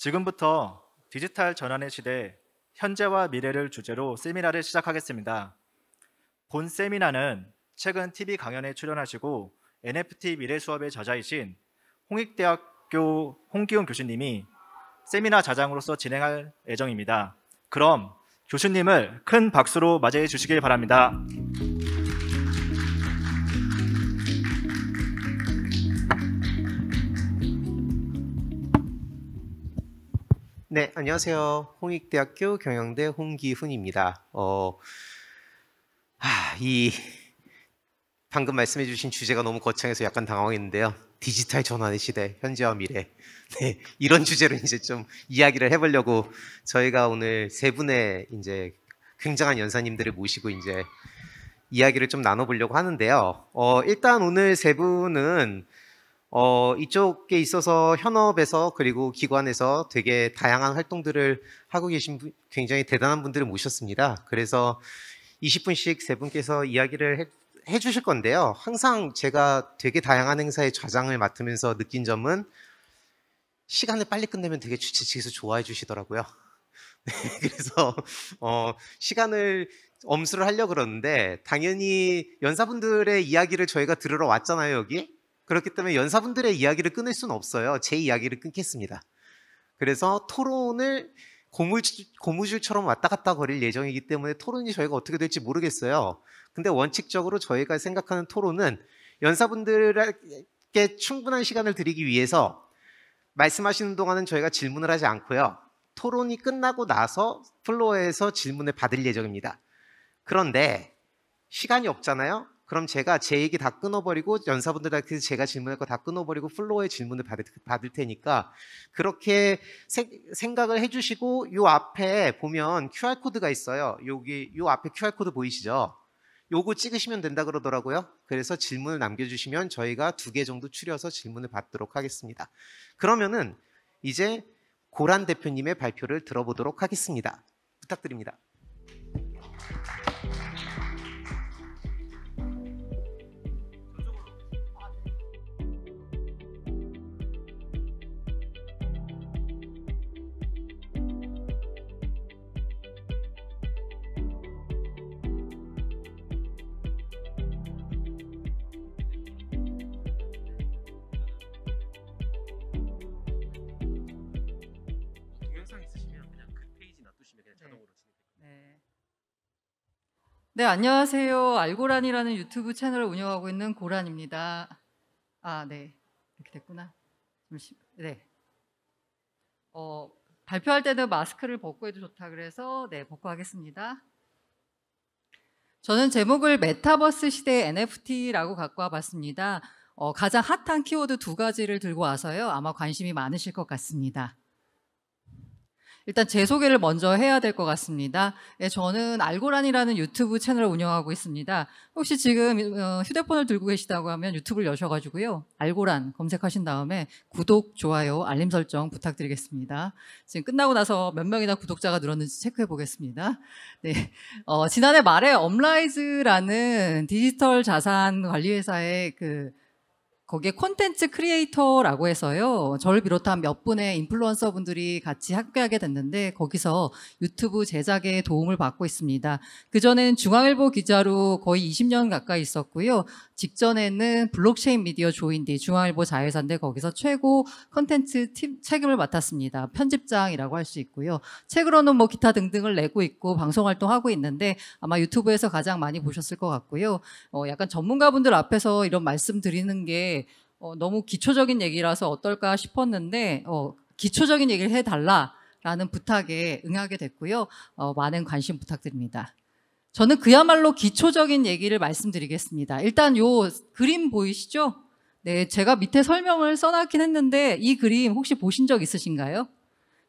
지금부터 디지털 전환의 시대, 현재와 미래를 주제로 세미나를 시작하겠습니다. 본 세미나는 최근 TV 강연에 출연하시고 NFT 미래 수업의 저자이신 홍익대학교 홍기훈 교수님이 세미나 자장으로서 진행할 예정입니다. 그럼 교수님을 큰 박수로 맞이해 주시길 바랍니다. 네, 안녕하세요. 홍익대학교 경영대 홍기훈입니다. 방금 말씀해 주신 주제가 너무 거창해서 약간 당황했는데요. 디지털 전환의 시대, 현재와 미래. 네, 이런 주제로 이제 좀 이야기를 해보려고 저희가 오늘 세 분의 이제 굉장한 연사님들을 모시고 이제 이야기를 좀 나눠보려고 하는데요. 일단 오늘 세 분은 이쪽에 있어서 현업에서 그리고 기관에서 되게 다양한 활동들을 하고 계신 굉장히 대단한 분들을 모셨습니다. 그래서 20분씩 세 분께서 이야기를 해주실 건데요. 항상 제가 되게 다양한 행사의 좌장을 맡으면서 느낀 점은 시간을 빨리 끝내면 되게 주최 측에서 좋아해 주시더라고요. 네, 그래서 시간을 엄수를 하려고 그러는데 당연히 연사분들의 이야기를 저희가 들으러 왔잖아요, 여기. 그렇기 때문에 연사분들의 이야기를 끊을 수는 없어요. 제 이야기를 끊겠습니다. 그래서 토론을 고무줄처럼 왔다 갔다 거릴 예정이기 때문에 토론이 저희가 어떻게 될지 모르겠어요. 근데 원칙적으로 저희가 생각하는 토론은 연사분들에게 충분한 시간을 드리기 위해서 말씀하시는 동안은 저희가 질문을 하지 않고요. 토론이 끝나고 나서 플로어에서 질문을 받을 예정입니다. 그런데 시간이 없잖아요. 그럼 제가 제 얘기 다 끊어버리고 연사분들한테 제가 질문할 거 다 끊어버리고 플로어에 질문을 받을 테니까 그렇게 생각을 해주시고 요 앞에 보면 QR코드가 있어요. 여기 요 앞에 QR코드 보이시죠? 요거 찍으시면 된다 그러더라고요. 그래서 질문을 남겨주시면 저희가 2개 정도 추려서 질문을 받도록 하겠습니다. 그러면은 이제 고란 대표님의 발표를 들어보도록 하겠습니다. 부탁드립니다. 네, 안녕하세요. 알고란이라는 유튜브 채널을 운영하고 있는 고란입니다. 네. 이렇게 됐구나. 네. 발표할 때는 마스크를 벗고 해도 좋다 그래서 네, 벗고 하겠습니다. 저는 제목을 메타버스 시대의 NFT라고 갖고 와봤습니다. 가장 핫한 키워드 2가지를 들고 와서요. 아마 관심이 많으실 것 같습니다. 일단 제 소개를 먼저 해야 될 것 같습니다. 네, 저는 알고란이라는 유튜브 채널을 운영하고 있습니다. 혹시 지금 휴대폰을 들고 계시다고 하면 유튜브를 여셔가지고요. 알고란 검색하신 다음에 구독, 좋아요, 알림 설정 부탁드리겠습니다. 지금 끝나고 나서 몇 명이나 구독자가 늘었는지 체크해 보겠습니다. 네, 지난해 말에 업라이즈라는 디지털 자산 관리 회사의 거기에 콘텐츠 크리에이터라고 해서요. 저를 비롯한 몇 분의 인플루언서 분들이 같이 함께하게 됐는데 거기서 유튜브 제작에 도움을 받고 있습니다. 그전엔 중앙일보 기자로 거의 20년 가까이 있었고요. 직전에는 블록체인 미디어 조인디 중앙일보 자회사인데 거기서 최고 콘텐츠 팀 책임을 맡았습니다. 편집장이라고 할 수 있고요. 책으로는 뭐 기타 등등을 내고 있고 방송 활동하고 있는데 아마 유튜브에서 가장 많이 보셨을 것 같고요. 약간 전문가분들 앞에서 이런 말씀 드리는 게 너무 기초적인 얘기라서 어떨까 싶었는데 기초적인 얘기를 해달라라는 부탁에 응하게 됐고요. 많은 관심 부탁드립니다. 저는 그야말로 기초적인 얘기를 말씀드리겠습니다. 일단 요 그림 보이시죠? 네, 제가 밑에 설명을 써놨긴 했는데 이 그림 혹시 보신 적 있으신가요?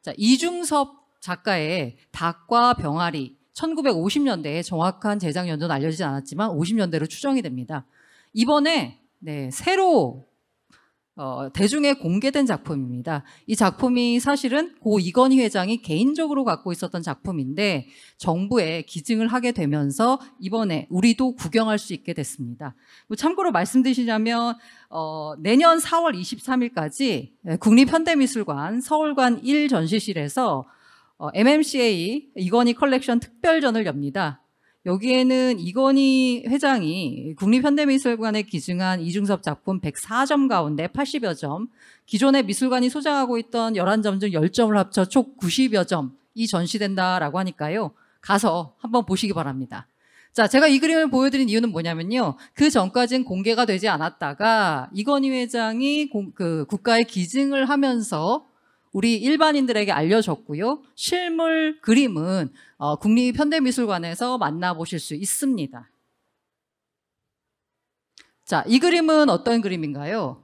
자, 이중섭 작가의 닭과 병아리 1950년대에 정확한 제작 연도는 알려지지 않았지만 50년대로 추정이 됩니다. 이번에 새로 대중에 공개된 작품입니다. 이 작품이 사실은 고 이건희 회장이 개인적으로 갖고 있었던 작품인데 정부에 기증을 하게 되면서 이번에 우리도 구경할 수 있게 됐습니다. 참고로 말씀드리자면 내년 4월 23일까지 국립현대미술관 서울관 1 전시실에서 MMCA 이건희 컬렉션 특별전을 엽니다. 여기에는 이건희 회장이 국립현대미술관에 기증한 이중섭 작품 104점 가운데 80여 점, 기존의 미술관이 소장하고 있던 11점 중 10점을 합쳐 총 90여 점이 전시된다라고 하니까요. 가서 한번 보시기 바랍니다. 자, 제가 이 그림을 보여드린 이유는 뭐냐면요. 그 전까지는 공개가 되지 않았다가 이건희 회장이 국가에 기증을 하면서 우리 일반인들에게 알려졌고요. 실물 그림은 국립현대미술관에서 만나보실 수 있습니다. 자, 이 그림은 어떤 그림인가요?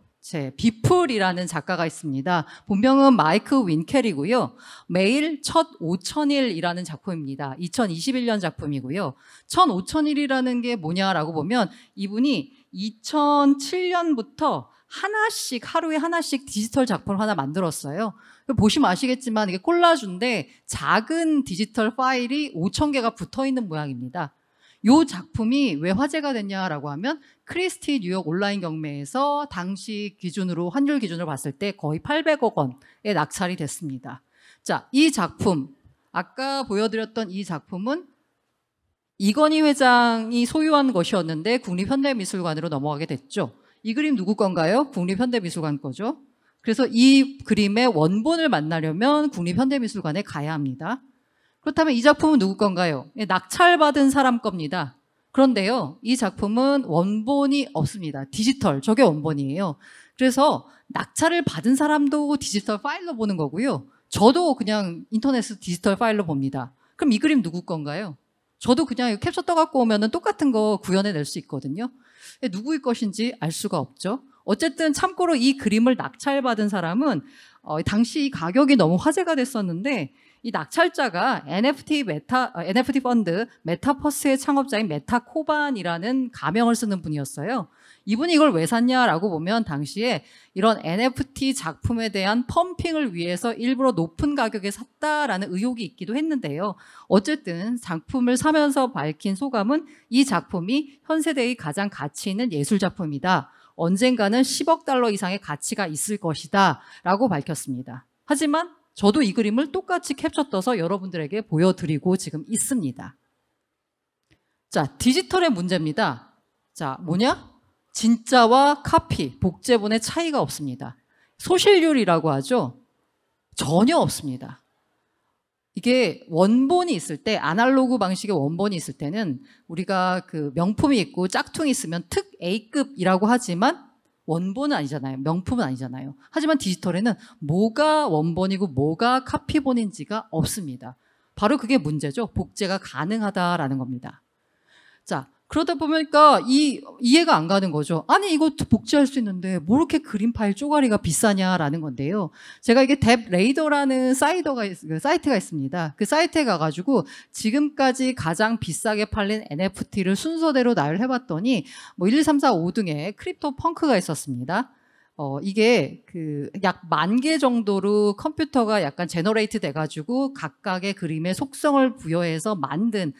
비풀이라는 작가가 있습니다. 본명은 마이크 윈켈이고요. 매일 첫 5000일이라는 작품입니다. 2021년 작품이고요. 15,000일이라는 게 뭐냐라고 보면 이분이 2007년부터 하루에 하나씩 디지털 작품을 하나 만들었어요. 보시면 아시겠지만 이게 콜라주인데 작은 디지털 파일이 5,000개가 붙어 있는 모양입니다. 이 작품이 왜 화제가 됐냐라고 하면 크리스티 뉴욕 온라인 경매에서 당시 기준으로 환율 기준으로 봤을 때 거의 800억 원에 낙찰이 됐습니다. 자, 이 작품 아까 보여드렸던 이 작품은 이건희 회장이 소유한 것이었는데 국립현대미술관으로 넘어가게 됐죠. 이 그림 누구 건가요? 국립현대미술관 거죠. 그래서 이 그림의 원본을 만나려면 국립현대미술관에 가야 합니다. 그렇다면 이 작품은 누구 건가요? 낙찰받은 사람 겁니다. 그런데요, 이 작품은 원본이 없습니다. 디지털, 저게 원본이에요. 그래서 낙찰을 받은 사람도 디지털 파일로 보는 거고요. 저도 그냥 인터넷에서 디지털 파일로 봅니다. 그럼 이 그림 누구 건가요? 저도 그냥 캡처 떠갖고 오면 똑같은 거 구현해낼 수 있거든요. 누구의 것인지 알 수가 없죠. 어쨌든 참고로 이 그림을 낙찰받은 사람은 당시 가격이 너무 화제가 됐었는데 이 낙찰자가 NFT 펀드 메타버스의 창업자인 메타코반이라는 가명을 쓰는 분이었어요. 이분이 이걸 왜 샀냐라고 보면 당시에 이런 NFT 작품에 대한 펌핑을 위해서 일부러 높은 가격에 샀다라는 의혹이 있기도 했는데요. 어쨌든 작품을 사면서 밝힌 소감은 이 작품이 현 세대의 가장 가치 있는 예술 작품이다. 언젠가는 10억 달러 이상의 가치가 있을 것이다 라고 밝혔습니다. 하지만 저도 이 그림을 똑같이 캡처 떠서 여러분들에게 보여드리고 지금 있습니다. 자, 디지털의 문제입니다. 자, 뭐냐? 진짜와 카피, 복제본의 차이가 없습니다. 소실률이라고 하죠? 전혀 없습니다. 이게 원본이 있을 때, 아날로그 방식의 원본이 있을 때는 우리가 그 명품이 있고 짝퉁이 있으면 특 A급이라고 하지만 원본은 아니잖아요. 명품은 아니잖아요. 하지만 디지털에는 뭐가 원본이고 뭐가 카피본인지가 없습니다. 바로 그게 문제죠. 복제가 가능하다라는 겁니다. 자, 그러다 보니까 이해가 안 가는 거죠. 아니, 이거 복제할 수 있는데 뭐 이렇게 그림 파일 쪼가리가 비싸냐라는 건데요. 제가 이게 뎁레이더라는 사이트가 있습니다. 그 사이트에 가가지고 지금까지 가장 비싸게 팔린 NFT를 순서대로 나열해봤더니 뭐 1, 2, 3, 4, 5등에 크립토 펑크가 있었습니다. 이게 약 10,000개 정도로 컴퓨터가 약간 제너레이트 돼가지고 각각의 그림의 속성을 부여해서 만든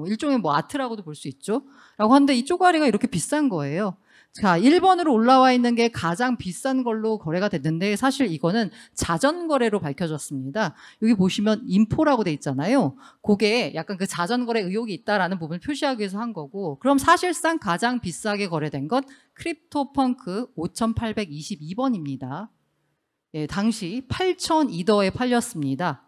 일종의 뭐 아트라고도 볼 수 있죠. 라고 하는데 이 쪼가리가 이렇게 비싼 거예요. 자, 1번으로 올라와 있는 게 가장 비싼 걸로 거래가 됐는데 사실 이거는 자전거래로 밝혀졌습니다. 여기 보시면 인포라고 돼 있잖아요. 그게 약간 그 자전거래 의혹이 있다라는 부분을 표시하기 위해서 한 거고, 그럼 사실상 가장 비싸게 거래된 건 크립토펑크 5,822번입니다. 예, 당시 8,002더에 팔렸습니다.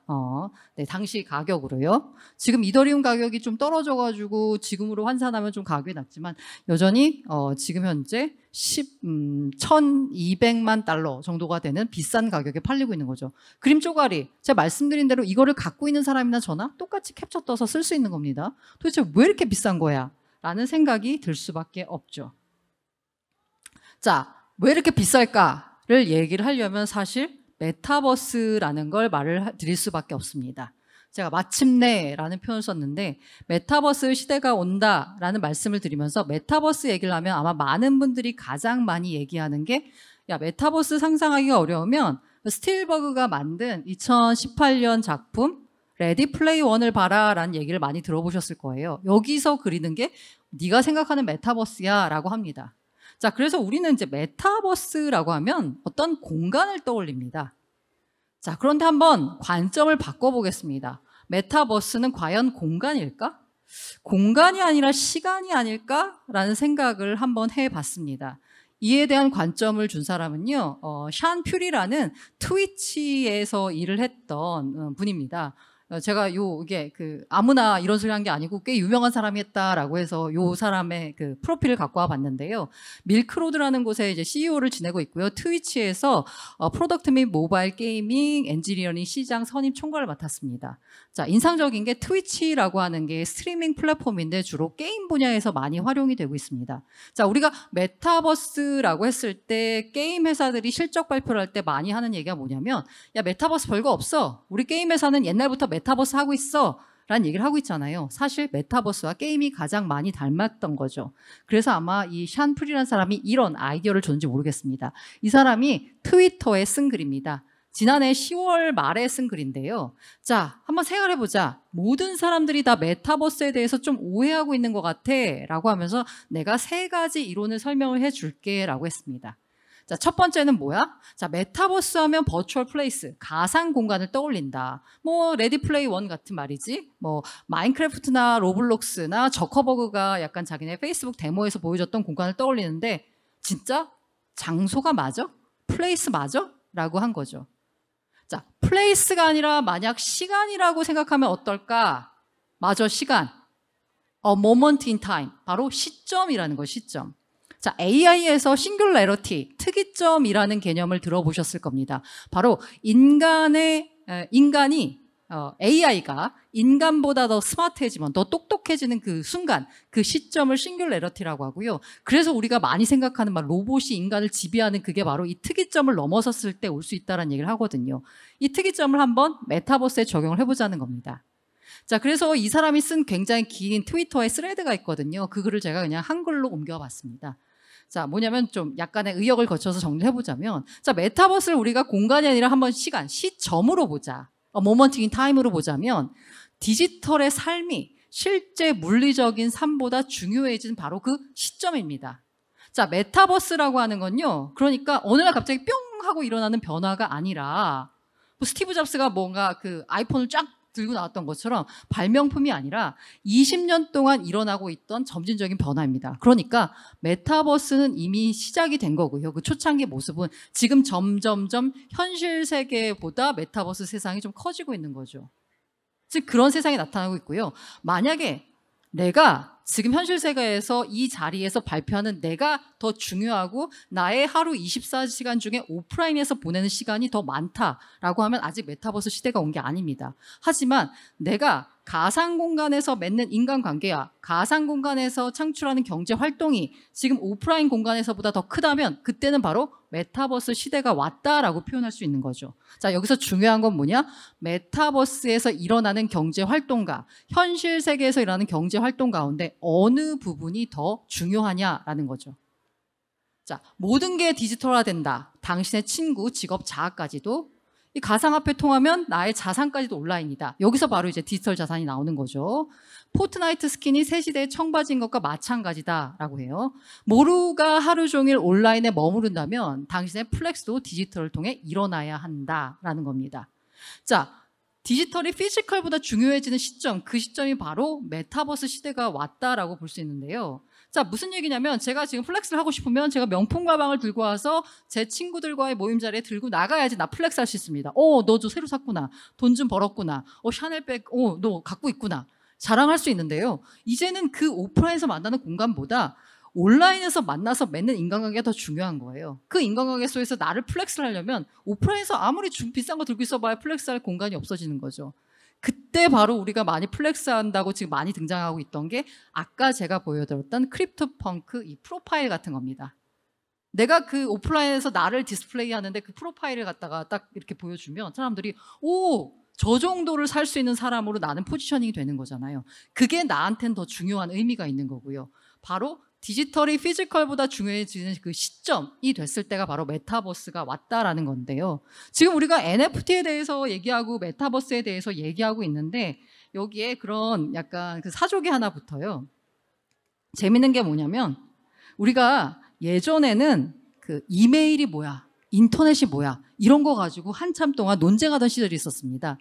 네, 당시 가격으로요. 지금 이더리움 가격이 좀 떨어져가지고 지금으로 환산하면 좀 가격이 낮지만 여전히 지금 현재 1,200만 달러 정도가 되는 비싼 가격에 팔리고 있는 거죠. 그림 쪼가리, 제가 말씀드린 대로 이거를 갖고 있는 사람이나 저나 똑같이 캡처 떠서 쓸 수 있는 겁니다. 도대체 왜 이렇게 비싼 거야? 라는 생각이 들 수밖에 없죠. 자, 왜 이렇게 비쌀까? 를 얘기를 하려면 사실 메타버스라는 걸 말을 드릴 수밖에 없습니다. 제가 마침내라는 표현을 썼는데 메타버스 시대가 온다라는 말씀을 드리면서 메타버스 얘기를 하면 아마 많은 분들이 가장 많이 얘기하는 게 야, 메타버스 상상하기가 어려우면 스틸버그가 만든 2018년 작품 레디 플레이 원을 봐라 라는 얘기를 많이 들어보셨을 거예요. 여기서 그리는 게 네가 생각하는 메타버스야 라고 합니다. 자, 그래서 우리는 이제 메타버스라고 하면 어떤 공간을 떠올립니다. 자, 그런데 한번 관점을 바꿔보겠습니다. 메타버스는 과연 공간일까? 공간이 아니라 시간이 아닐까라는 생각을 한번 해봤습니다. 이에 대한 관점을 준 사람은요, 샨 퓨리라는 트위치에서 일을 했던 분입니다. 제가 이게 아무나 이런 소리 한 게 아니고 꽤 유명한 사람이 했다라고 해서 요 사람의 그 프로필을 갖고 와 봤는데요. 밀크로드라는 곳에 이제 CEO를 지내고 있고요. 트위치에서 프로덕트 및 모바일 게이밍 엔지니어링 시장 선임 총괄을 맡았습니다. 자, 인상적인 게 트위치라고 하는 게 스트리밍 플랫폼인데 주로 게임 분야에서 많이 활용이 되고 있습니다. 자, 우리가 메타버스라고 했을 때 게임 회사들이 실적 발표를 할 때 많이 하는 얘기가 뭐냐면, 야, 메타버스 별거 없어. 우리 게임 회사는 옛날부터 메타버스 하고 있어 라는 얘기를 하고 있잖아요. 사실 메타버스와 게임이 가장 많이 닮았던 거죠. 그래서 아마 이 샨 프리라는 사람이 이런 아이디어를 줬는지 모르겠습니다. 이 사람이 트위터에 쓴 글입니다. 지난해 10월 말에 쓴 글인데요. 자, 한번 생각해보자. 모든 사람들이 다 메타버스에 대해서 좀 오해하고 있는 것 같아 라고 하면서 내가 3가지 이론을 설명을 해줄게 라고 했습니다. 자, 첫 번째는 뭐야? 자, 메타버스 하면 버추얼 플레이스, 가상 공간을 떠올린다. 뭐 레디 플레이 원 같은 말이지. 뭐 마인크래프트나 로블록스나 저커버그가 약간 자기네 페이스북 데모에서 보여줬던 공간을 떠올리는데 진짜 장소가 맞아? 플레이스 맞아? 라고 한 거죠. 자, 플레이스가 아니라 만약 시간이라고 생각하면 어떨까? 맞아, 시간. moment in time. 바로 시점이라는 거, 시점. 자, AI에서 싱귤레러티, 특이점이라는 개념을 들어보셨을 겁니다. 바로 AI가 인간보다 더 스마트해지면, 더 똑똑해지는 그 순간, 그 시점을 싱귤레러티라고 하고요. 그래서 우리가 많이 생각하는 로봇이 인간을 지배하는 그게 바로 이 특이점을 넘어섰을 때 올 수 있다는 얘기를 하거든요. 이 특이점을 한번 메타버스에 적용을 해보자는 겁니다. 자, 그래서 이 사람이 쓴 굉장히 긴 트위터의 스레드가 있거든요. 그 글을 제가 그냥 한글로 옮겨봤습니다. 자, 뭐냐면 좀 약간의 의역을 거쳐서 정리를 해보자면, 자, 메타버스를 우리가 공간이 아니라 한번 시간, 시점으로 보자. 모먼트 인 타임으로 보자면 디지털의 삶이 실제 물리적인 삶보다 중요해진 바로 그 시점입니다. 자, 메타버스라고 하는 건요, 그러니까 어느 날 갑자기 뿅 하고 일어나는 변화가 아니라 뭐 스티브 잡스가 뭔가 그 아이폰을 쫙 들고 나왔던 것처럼 발명품이 아니라 20년 동안 일어나고 있던 점진적인 변화입니다. 그러니까 메타버스는 이미 시작이 된 거고요. 그 초창기 모습은 지금 점점점 현실 세계보다 메타버스 세상이 좀 커지고 있는 거죠. 즉 그런 세상이 나타나고 있고요. 만약에 내가 지금 현실 세계에서 이 자리에서 발표하는 내가 더 중요하고 나의 하루 24시간 중에 오프라인에서 보내는 시간이 더 많다라고 하면 아직 메타버스 시대가 온 게 아닙니다. 하지만 내가 가상 공간에서 맺는 인간관계와 가상 공간에서 창출하는 경제 활동이 지금 오프라인 공간에서보다 더 크다면 그때는 바로 메타버스 시대가 왔다라고 표현할 수 있는 거죠. 자, 여기서 중요한 건 뭐냐? 메타버스에서 일어나는 경제 활동과 현실 세계에서 일어나는 경제 활동 가운데 어느 부분이 더 중요하냐라는 거죠. 자, 모든 게 디지털화된다. 당신의 친구, 직업, 자아까지도. 이 가상화폐 통하면 나의 자산까지도 온라인이다. 여기서 바로 이제 디지털 자산이 나오는 거죠. 포트나이트 스킨이 새 시대의 청바지인 것과 마찬가지다라고 해요. 모루가 하루 종일 온라인에 머무른다면 당신의 플렉스도 디지털을 통해 일어나야 한다라는 겁니다. 자, 디지털이 피지컬보다 중요해지는 시점, 그 시점이 바로 메타버스 시대가 왔다라고 볼 수 있는데요. 자, 무슨 얘기냐면 제가 지금 플렉스를 하고 싶으면 제가 명품 가방을 들고 와서 제 친구들과의 모임 자리에 들고 나가야지 나 플렉스 할 수 있습니다. 너 저 새로 샀구나. 돈 좀 벌었구나. 샤넬백, 너 갖고 있구나. 자랑할 수 있는데요. 이제는 그 오프라인에서 만나는 공간보다 온라인에서 만나서 맺는 인간관계가 더 중요한 거예요. 그 인간관계 속에서 나를 플렉스를 하려면 오프라인에서 아무리 비싼 거 들고 있어봐야 플렉스할 공간이 없어지는 거죠. 그때 바로 우리가 많이 플렉스한다고 지금 많이 등장하고 있던 게 아까 제가 보여드렸던 크립토 펑크 이 프로파일 같은 겁니다. 내가 그 오프라인에서 나를 디스플레이 하는데 그 프로파일을 갖다가 딱 이렇게 보여주면 사람들이 저 정도를 살 수 있는 사람으로 나는 포지셔닝이 되는 거잖아요. 그게 나한테는 더 중요한 의미가 있는 거고요. 바로 디지털이 피지컬보다 중요해지는 그 시점이 됐을 때가 바로 메타버스가 왔다라는 건데요. 지금 우리가 NFT에 대해서 얘기하고 메타버스에 대해서 얘기하고 있는데 여기에 그런 약간 그 사족이 하나 붙어요. 재밌는 게 뭐냐면 우리가 예전에는 그 이메일이 뭐야, 인터넷이 뭐야 이런 거 가지고 한참 동안 논쟁하던 시절이 있었습니다.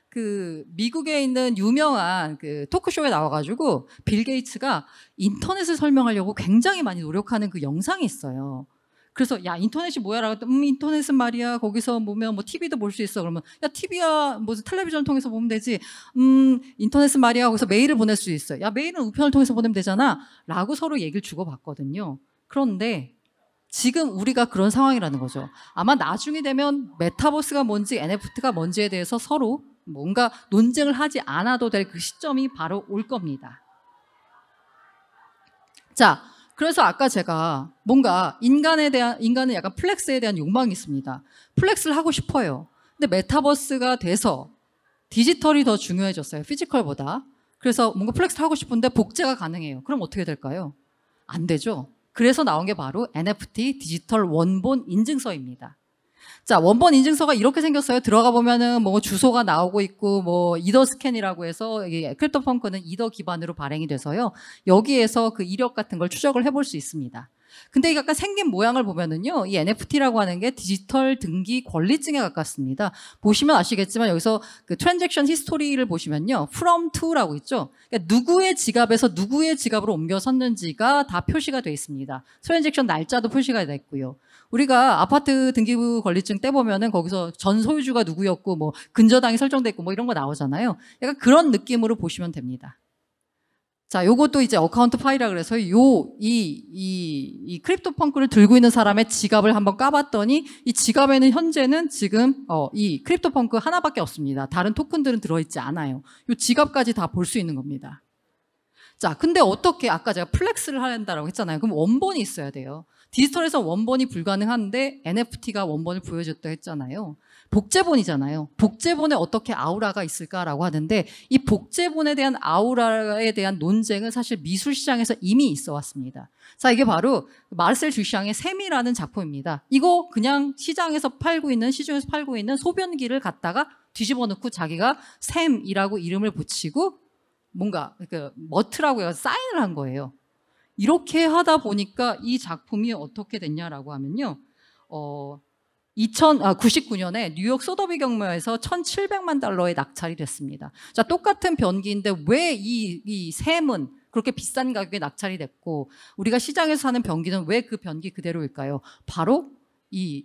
그 미국에 있는 유명한 그 토크쇼에 나와가지고 빌 게이츠가 인터넷을 설명하려고 굉장히 많이 노력하는 그 영상이 있어요. 그래서 야 인터넷이 뭐야라고 했더니 인터넷은 말이야 거기서 보면 뭐 TV도 볼 수 있어. 그러면 야 TV야 무슨 텔레비전 통해서 보면 되지. 인터넷은 말이야 거기서 메일을 보낼 수 있어. 야 메일은 우편을 통해서 보내면 되잖아 라고 서로 얘기를 주고받거든요. 그런데 지금 우리가 그런 상황이라는 거죠. 아마 나중에 되면 메타버스가 뭔지 NFT가 뭔지에 대해서 서로 뭔가 논쟁을 하지 않아도 될 그 시점이 바로 올 겁니다. 자, 그래서 아까 제가 뭔가 인간은 약간 플렉스에 대한 욕망이 있습니다. 플렉스를 하고 싶어요. 근데 메타버스가 돼서 디지털이 더 중요해졌어요. 피지컬보다. 그래서 뭔가 플렉스를 하고 싶은데 복제가 가능해요. 그럼 어떻게 될까요? 안 되죠. 그래서 나온 게 바로 NFT 디지털 원본 인증서입니다. 자, 원본 인증서가 이렇게 생겼어요. 들어가 보면은 뭐 주소가 나오고 있고 뭐 이더 스캔이라고 해서 이게 크립토펑크는 이더 기반으로 발행이 돼서요. 여기에서 그 이력 같은 걸 추적을 해볼 수 있습니다. 근데 이게 약간 생긴 모양을 보면은요, 이 NFT라고 하는 게 디지털 등기 권리증에 가깝습니다. 보시면 아시겠지만 여기서 그 트랜잭션 히스토리를 보시면요, from to라고 있죠. 그러니까 누구의 지갑에서 누구의 지갑으로 옮겨섰는지가 다 표시가 되어 있습니다. 트랜잭션 날짜도 표시가 되어 있고요. 우리가 아파트 등기부 권리증 떼보면은 거기서 전 소유주가 누구였고 뭐 근저당이 설정돼 있고 뭐 이런 거 나오잖아요. 약간 그런 느낌으로 보시면 됩니다. 자, 요것도 이제 어카운트 파일이라 그래서 이 크립토펑크를 들고 있는 사람의 지갑을 한번 까봤더니 이 지갑에는 현재는 지금 이 크립토펑크 하나밖에 없습니다. 다른 토큰들은 들어있지 않아요. 요 지갑까지 다 볼 수 있는 겁니다. 자, 근데 어떻게 아까 제가 플렉스를 한다라고 했잖아요. 그럼 원본이 있어야 돼요. 디지털에서 원본이 불가능한데 NFT가 원본을 보여줬다 했잖아요. 복제본이잖아요. 복제본에 어떻게 아우라가 있을까라고 하는데 이 복제본에 대한 아우라에 대한 논쟁은 사실 미술 시장에서 이미 있어 왔습니다. 자, 이게 바로 마르셀 주샹의 샘이라는 작품입니다. 이거 그냥 시중에서 팔고 있는 소변기를 갖다가 뒤집어 놓고 자기가 샘이라고 이름을 붙이고 뭔가 그 머트라고 해서 사인을 한 거예요. 이렇게 하다 보니까 이 작품이 어떻게 됐냐라고 하면요. 99년에 뉴욕 소더비 경매에서 1,700만 달러에 낙찰이 됐습니다. 자, 똑같은 변기인데 왜 이 샘은 그렇게 비싼 가격에 낙찰이 됐고 우리가 시장에서 사는 변기는 왜 그 변기 그대로일까요? 바로 이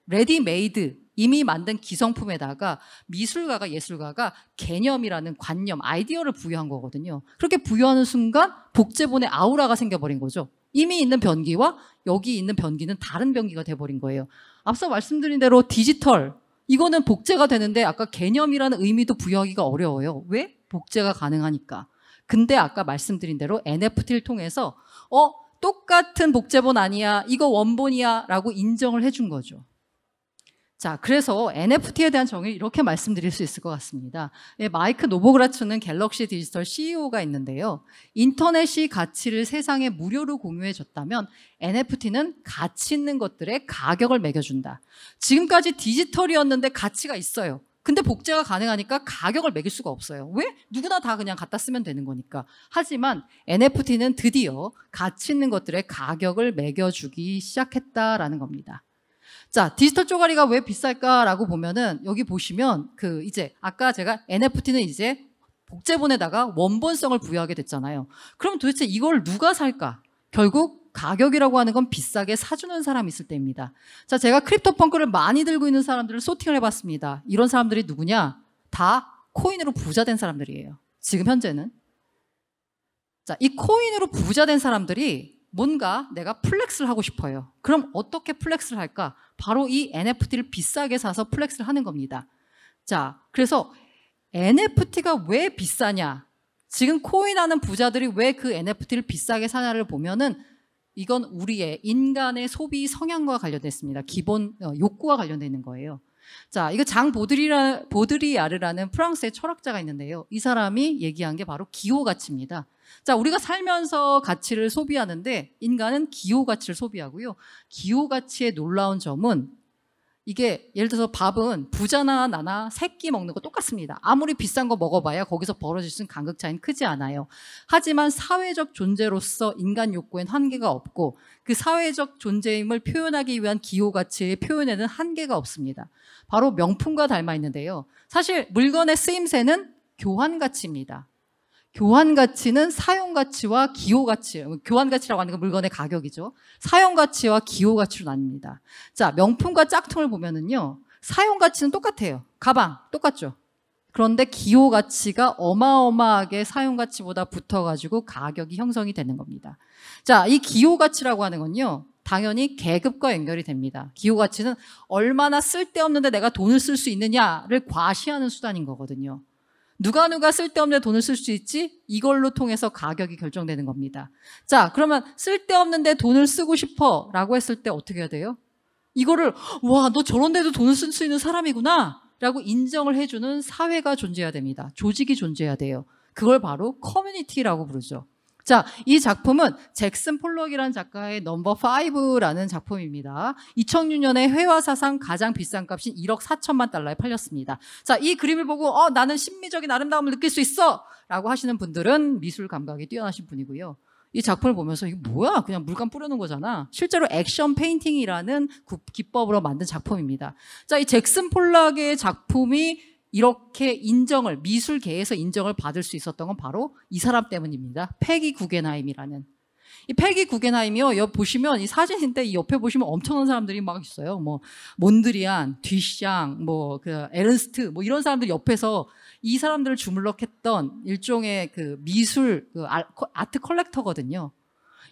레디메이드 이미 만든 기성품에다가 미술가가 예술가가 개념이라는 관념, 아이디어를 부여한 거거든요. 그렇게 부여하는 순간 복제본의 아우라가 생겨버린 거죠. 이미 있는 변기와 여기 있는 변기는 다른 변기가 돼버린 거예요. 앞서 말씀드린 대로 디지털, 이거는 복제가 되는데 아까 개념이라는 의미도 부여하기가 어려워요. 왜? 복제가 가능하니까. 근데 아까 말씀드린 대로 NFT를 통해서 똑같은 복제본 아니야, 이거 원본이야 라고 인정을 해준 거죠. 자, 그래서 NFT에 대한 정의를 이렇게 말씀드릴 수 있을 것 같습니다. 마이크 노보그라츠는 갤럭시 디지털 CEO가 있는데요. 인터넷이 가치를 세상에 무료로 공유해줬다면 NFT는 가치 있는 것들의 가격을 매겨준다. 지금까지 디지털이었는데 가치가 있어요. 근데 복제가 가능하니까 가격을 매길 수가 없어요. 왜? 누구나 다 그냥 갖다 쓰면 되는 거니까. 하지만 NFT는 드디어 가치 있는 것들의 가격을 매겨주기 시작했다라는 겁니다. 자, 디지털 쪼가리가 왜 비쌀까라고 보면은 여기 보시면 이제 아까 제가 NFT는 이제 복제본에다가 원본성을 부여하게 됐잖아요. 그럼 도대체 이걸 누가 살까? 결국 가격이라고 하는 건 비싸게 사주는 사람이 있을 때입니다. 자, 제가 크립토펑크를 많이 들고 있는 사람들을 소팅을 해봤습니다. 이런 사람들이 누구냐? 다 코인으로 부자 된 사람들이에요. 지금 현재는. 자, 이 코인으로 부자 된 사람들이 뭔가 내가 플렉스를 하고 싶어요. 그럼 어떻게 플렉스를 할까? 바로 이 NFT를 비싸게 사서 플렉스를 하는 겁니다. 자, 그래서 NFT가 왜 비싸냐? 지금 코인하는 부자들이 왜 그 NFT를 비싸게 사냐를 보면은 이건 우리의 인간의 소비 성향과 관련돼 있습니다. 기본 욕구와 관련돼 있는 거예요. 자, 이거 장 보드리아르라는 프랑스의 철학자가 있는데요. 이 사람이 얘기한 게 바로 기호 가치입니다. 자, 우리가 살면서 가치를 소비하는데 인간은 기호 가치를 소비하고요. 기호 가치의 놀라운 점은 이게 예를 들어서 밥은 부자나 나나 세 끼 먹는 거 똑같습니다. 아무리 비싼 거 먹어봐야 거기서 벌어질 수 있는 간극 차이는 크지 않아요. 하지만 사회적 존재로서 인간 욕구엔 한계가 없고 그 사회적 존재임을 표현하기 위한 기호 가치의 표현에는 한계가 없습니다. 바로 명품과 닮아 있는데요. 사실 물건의 쓰임새는 교환 가치입니다. 교환 가치는 사용 가치와 기호 가치, 교환 가치라고 하는 건 물건의 가격이죠. 사용 가치와 기호 가치로 나뉩니다. 자, 명품과 짝퉁을 보면은요, 사용 가치는 똑같아요. 가방 똑같죠. 그런데 기호 가치가 어마어마하게 사용 가치보다 붙어가지고 가격이 형성이 되는 겁니다. 자, 이 기호 가치라고 하는 건요, 당연히 계급과 연결이 됩니다. 기호 가치는 얼마나 쓸데없는데 내가 돈을 쓸 수 있느냐를 과시하는 수단인 거거든요. 누가 쓸데없는 돈을 쓸 수 있지? 이걸로 통해서 가격이 결정되는 겁니다. 자, 그러면 쓸데없는데 돈을 쓰고 싶어 라고 했을 때 어떻게 해야 돼요? 이거를 와, 너 저런 데도 돈을 쓸 수 있는 사람이구나 라고 인정을 해주는 사회가 존재해야 됩니다. 조직이 존재해야 돼요. 그걸 바로 커뮤니티라고 부르죠. 자, 이 작품은 잭슨 폴럭이라는 작가의 넘버 5라는 작품입니다. 2006년에 회화 사상 가장 비싼 값인 1억 4천만 달러에 팔렸습니다. 자, 이 그림을 보고 나는 심미적인 아름다움을 느낄 수 있어! 라고 하시는 분들은 미술 감각이 뛰어나신 분이고요. 이 작품을 보면서 이게 뭐야? 그냥 물감 뿌리는 거잖아. 실제로 액션 페인팅이라는 기법으로 만든 작품입니다. 자, 이 잭슨 폴락의 작품이 이렇게 인정을, 미술계에서 인정을 받을 수 있었던 건 바로 이 사람 때문입니다. 패기 구겐하임이라는. 이 패기 구겐하임이요, 옆 보시면 이 사진인데 이 옆에 보시면 엄청난 사람들이 막 있어요. 뭐 몬드리안, 뒤샹, 뭐 그 에른스트, 뭐 이런 사람들 옆에서 이 사람들을 주물럭했던 일종의 그 미술 그 아트 컬렉터거든요.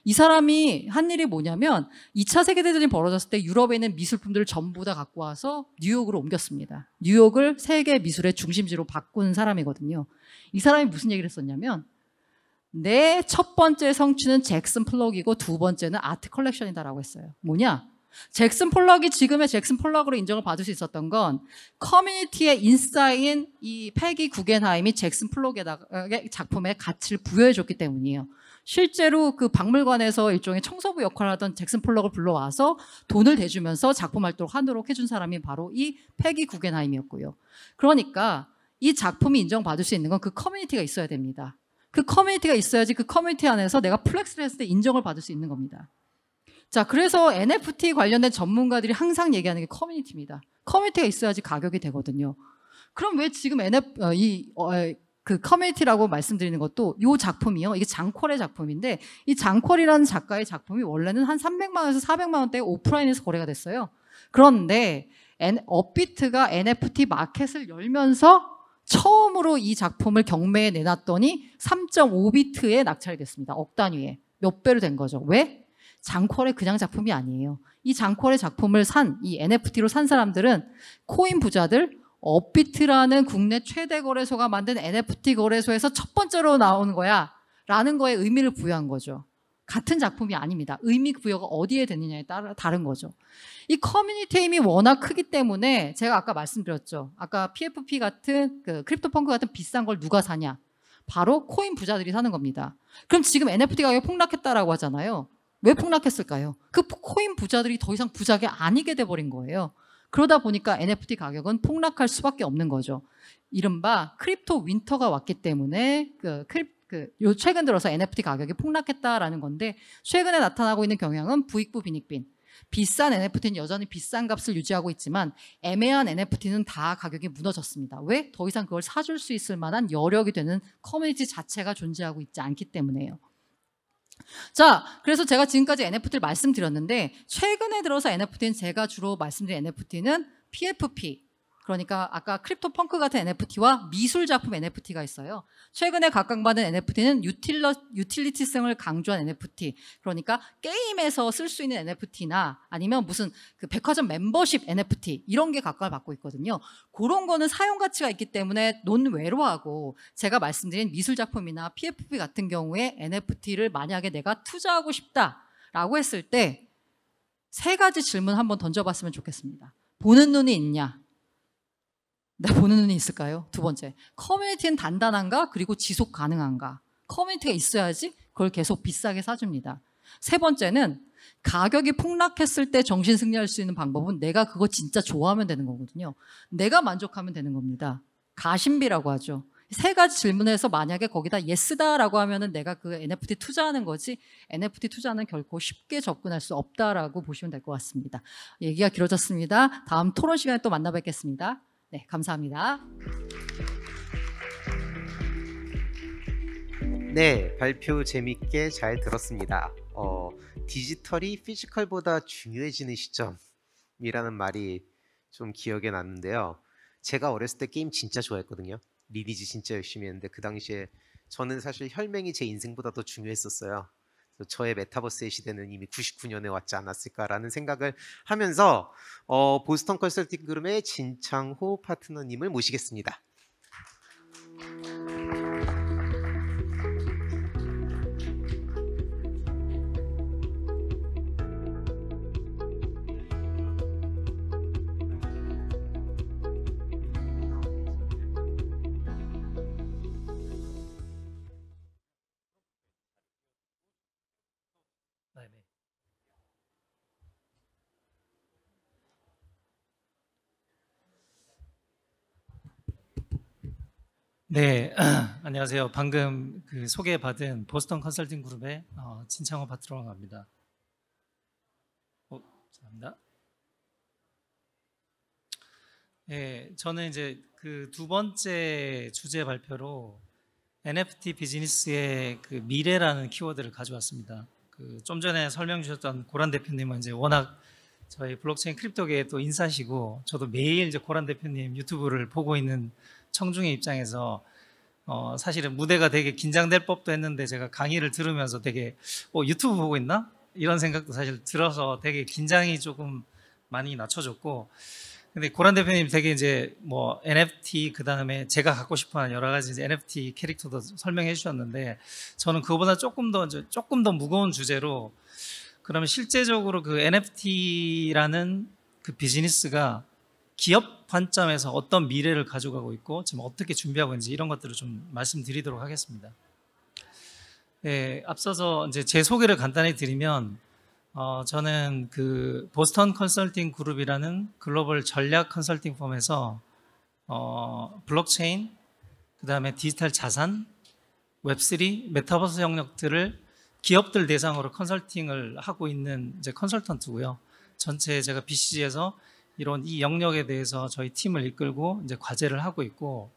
이 사람이 한 일이 뭐냐면 2차 세계대전이 벌어졌을 때 유럽에 있는 미술품들을 전부 다 갖고 와서 뉴욕으로 옮겼습니다. 뉴욕을 세계 미술의 중심지로 바꾼 사람이거든요. 이 사람이 무슨 얘기를 했었냐면 내 첫 번째 성취는 잭슨 폴럭이고 두 번째는 아트 컬렉션이다라고 했어요. 뭐냐? 잭슨 폴럭이 지금의 잭슨 폴럭으로 인정을 받을 수 있었던 건 커뮤니티의 인싸인 이 패기 구겐하임이 잭슨 폴럭에다가 작품에 가치를 부여해줬기 때문이에요. 실제로 그 박물관에서 일종의 청소부 역할을 하던 잭슨 폴럭을 불러와서 돈을 대주면서 작품 활동을 하도록 해준 사람이 바로 이 패기 구겐하임이었고요. 그러니까 이 작품이 인정받을 수 있는 건 그 커뮤니티가 있어야 됩니다. 그 커뮤니티가 있어야지 그 커뮤니티 안에서 내가 플렉스를 했을 때 인정을 받을 수 있는 겁니다. 자, 그래서 NFT 관련된 전문가들이 항상 얘기하는 게 커뮤니티입니다. 커뮤니티가 있어야지 가격이 되거든요. 그럼 왜 지금 그 커뮤니티라고 말씀드리는 것도 이 작품이요. 이게 장퀄의 작품인데 이 장퀄이라는 작가의 작품이 원래는 한 300만 원에서 400만 원대에 오프라인에서 거래가 됐어요. 그런데 업비트가 NFT 마켓을 열면서 처음으로 이 작품을 경매에 내놨더니 3.5비트에 낙찰이 됐습니다. 억 단위에. 몇 배로 된 거죠. 왜? 장퀄의 그냥 작품이 아니에요. 이 장퀄의 작품을 이 NFT로 산 사람들은 코인 부자들, 업비트라는 국내 최대 거래소가 만든 NFT 거래소에서 첫 번째로 나오는 거야 라는 거에 의미를 부여한 거죠. 같은 작품이 아닙니다. 의미 부여가 어디에 됐느냐에 따라 다른 거죠. 이 커뮤니티의 힘이 워낙 크기 때문에 제가 아까 말씀드렸죠. 아까 PFP 같은 그 크립토펑크 같은 비싼 걸 누가 사냐? 바로 코인 부자들이 사는 겁니다. 그럼 지금 NFT 가격이 폭락했다라고 하잖아요. 왜 폭락했을까요? 그 코인 부자들이 더 이상 부자가 아니게 돼버린 거예요. 그러다 보니까 NFT 가격은 폭락할 수밖에 없는 거죠. 이른바 크립토 윈터가 왔기 때문에 최근 들어서 NFT 가격이 폭락했다라는 건데 최근에 나타나고 있는 경향은 부익부 빈익빈. 비싼 NFT는 여전히 비싼 값을 유지하고 있지만 애매한 NFT는 다 가격이 무너졌습니다. 왜? 더 이상 그걸 사줄 수 있을 만한 여력이 되는 커뮤니티 자체가 존재하고 있지 않기 때문에요. 자, 그래서 제가 지금까지 NFT를 말씀드렸는데 최근에 들어서 NFT는 제가 주로 말씀드린 NFT는 PFP, 그러니까 아까 크립토펑크 같은 NFT와 미술 작품 NFT가 있어요. 최근에 각광받은 NFT는 유틸리티성을 강조한 NFT, 그러니까 게임에서 쓸 수 있는 NFT나 아니면 무슨 그 백화점 멤버십 NFT 이런 게 각광을 받고 있거든요. 그런 거는 사용 가치가 있기 때문에 논외로 하고 제가 말씀드린 미술 작품이나 PFP 같은 경우에 NFT를 만약에 내가 투자하고 싶다라고 했을 때 세 가지 질문 한번 던져봤으면 좋겠습니다. 보는 눈이 있냐? 나 보는 눈이 있을까요? 두 번째, 커뮤니티는 단단한가? 그리고 지속 가능한가? 커뮤니티가 있어야지 그걸 계속 비싸게 사줍니다. 세 번째는 가격이 폭락했을 때 정신 승리할 수 있는 방법은 내가 그거 진짜 좋아하면 되는 거거든요. 내가 만족하면 되는 겁니다. 가심비라고 하죠. 세 가지 질문에서 만약에 거기다 예스다라고 하면은 내가 그 NFT 투자하는 거지 NFT 투자는 결코 쉽게 접근할 수 없다라고 보시면 될 것 같습니다. 얘기가 길어졌습니다. 다음 토론 시간에 또 만나 뵙겠습니다. 네, 감사합니다. 네, 발표 재밌게 잘 들었습니다. 디지털이 피지컬보다 중요해지는 시점이라는 말이 좀 기억에 났는데요. 제가 어렸을 때 게임 진짜 좋아했거든요. 리니지 진짜 열심히 했는데 그 당시에 저는 사실 혈맹이 제 인생보다 더 중요했었어요. 그래서 저의 메타버스의 시대는 이미 99년에 왔지 않았을까라는 생각을 하면서 보스턴 컨설팅 그룹의 진창호 파트너님을 모시겠습니다. 네, 안녕하세요. 방금 그 소개받은 보스턴 컨설팅 그룹의 진창호 파트너라고 합니다. 감사합니다. 네, 저는 이제 그 두 번째 주제 발표로 NFT 비즈니스의 그 미래라는 키워드를 가져왔습니다. 그 좀 전에 설명 주셨던 고란 대표님은 이제 워낙 저희 블록체인 크립토계의 또 인사시고 저도 매일 이제 고란 대표님 유튜브를 보고 있는 청중의 입장에서 사실은 무대가 되게 긴장될 법도 했는데 제가 강의를 들으면서 되게 유튜브 보고 있나? 이런 생각도 사실 들어서 되게 긴장이 조금 많이 낮춰졌고, 근데 고란 대표님 되게 이제 뭐 NFT 그 다음에 제가 갖고 싶어하는 여러 가지 이제 NFT 캐릭터도 설명해 주셨는데 저는 그거보다 조금 더 무거운 주제로 그러면 실제적으로 그 NFT라는 그 비즈니스가 기업 관점에서 어떤 미래를 가져가고 있고 지금 어떻게 준비하고 있는지 이런 것들을 좀 말씀드리도록 하겠습니다. 네, 앞서서 이제 제 소개를 간단히 드리면 저는 그 보스턴 컨설팅 그룹이라는 글로벌 전략 컨설팅 펌에서 블록체인, 그 다음에 디지털 자산, 웹3, 메타버스 영역들을 기업들 대상으로 컨설팅을 하고 있는 이제 컨설턴트고요. 전체 제가 BCG에서 이런 이 영역에 대해서 저희 팀을 이끌고 이제 과제를 하고 있고,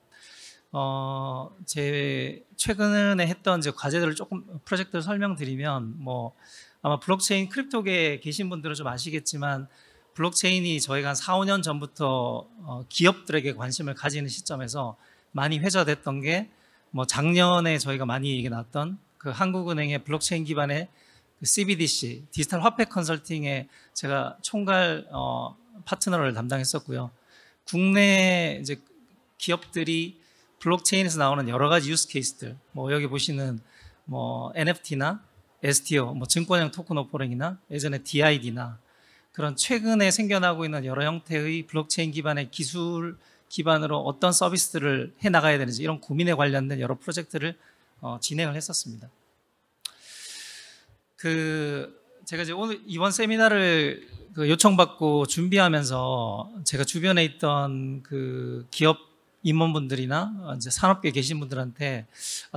제 최근에 했던 이제 과제들을 조금 프로젝트를 설명드리면 뭐 아마 블록체인 크립토계에 계신 분들은 좀 아시겠지만 블록체인이 저희가 한 4, 5년 전부터 기업들에게 관심을 가지는 시점에서 많이 회자됐던 게 뭐 작년에 저희가 많이 얘기 나왔던 그 한국은행의 블록체인 기반의 그 CBDC 디지털 화폐 컨설팅에 제가 총괄 파트너를 담당했었고요. 국내 이제 기업들이 블록체인에서 나오는 여러 가지 유스 케이스들, 뭐 여기 보시는 뭐 NFT나 STO, 뭐 증권형 토큰 오퍼링이나 예전에 DID나 그런 최근에 생겨나고 있는 여러 형태의 블록체인 기반의 기술 기반으로 어떤 서비스들을 해 나가야 되는지 이런 고민에 관련된 여러 프로젝트를 진행을 했었습니다. 제가 이제 오늘 이번 세미나를 요청받고 준비하면서 제가 주변에 있던 그 기업 임원분들이나 이제 산업계에 계신 분들한테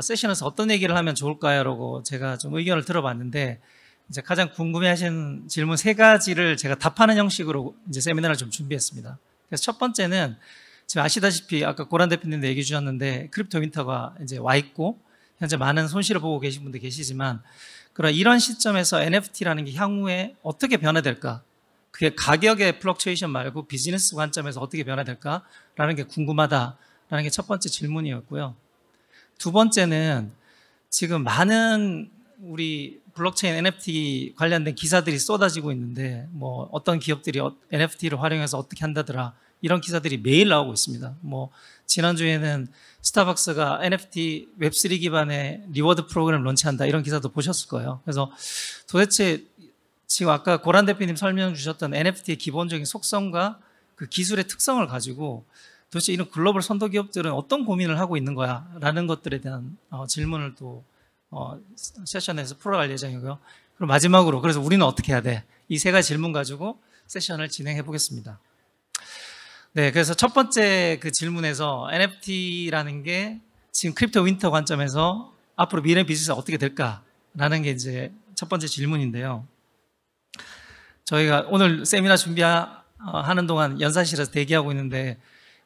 세션에서 어떤 얘기를 하면 좋을까요?라고 제가 좀 의견을 들어봤는데 이제 가장 궁금해하시는 질문 3가지를 제가 답하는 형식으로 이제 세미나를 좀 준비했습니다. 그래서 첫 번째는 지금 아시다시피 아까 고란 대표님도 얘기해 주셨는데 크립토 윈터가 이제 와 있고 현재 많은 손실을 보고 계신 분들 계시지만 그런 이런 시점에서 NFT라는 게 향후에 어떻게 변화될까? 그게 가격의 플럭츄에이션 말고 비즈니스 관점에서 어떻게 변화될까라는 게 궁금하다라는 게 첫 번째 질문이었고요. 두 번째는 지금 많은 우리 블록체인 NFT 관련된 기사들이 쏟아지고 있는데 뭐 어떤 기업들이 NFT를 활용해서 어떻게 한다더라 이런 기사들이 매일 나오고 있습니다. 뭐 지난주에는 스타벅스가 NFT 웹3 기반의 리워드 프로그램 론치한다 이런 기사도 보셨을 거예요. 그래서 도대체 지금 아까 고란 대표님 설명 주셨던 NFT의 기본적인 속성과 그 기술의 특성을 가지고 도대체 이런 글로벌 선도 기업들은 어떤 고민을 하고 있는 거야? 라는 것들에 대한 질문을 또 세션에서 풀어갈 예정이고요. 그럼 마지막으로 그래서 우리는 어떻게 해야 돼? 이 세 가지 질문 가지고 세션을 진행해 보겠습니다. 네, 그래서 첫 번째 그 질문에서 NFT라는 게 지금 크립토 윈터 관점에서 앞으로 미래 비즈니스가 어떻게 될까라는 게 이제 첫 번째 질문인데요. 저희가 오늘 세미나 준비하는 동안 연사실에서 대기하고 있는데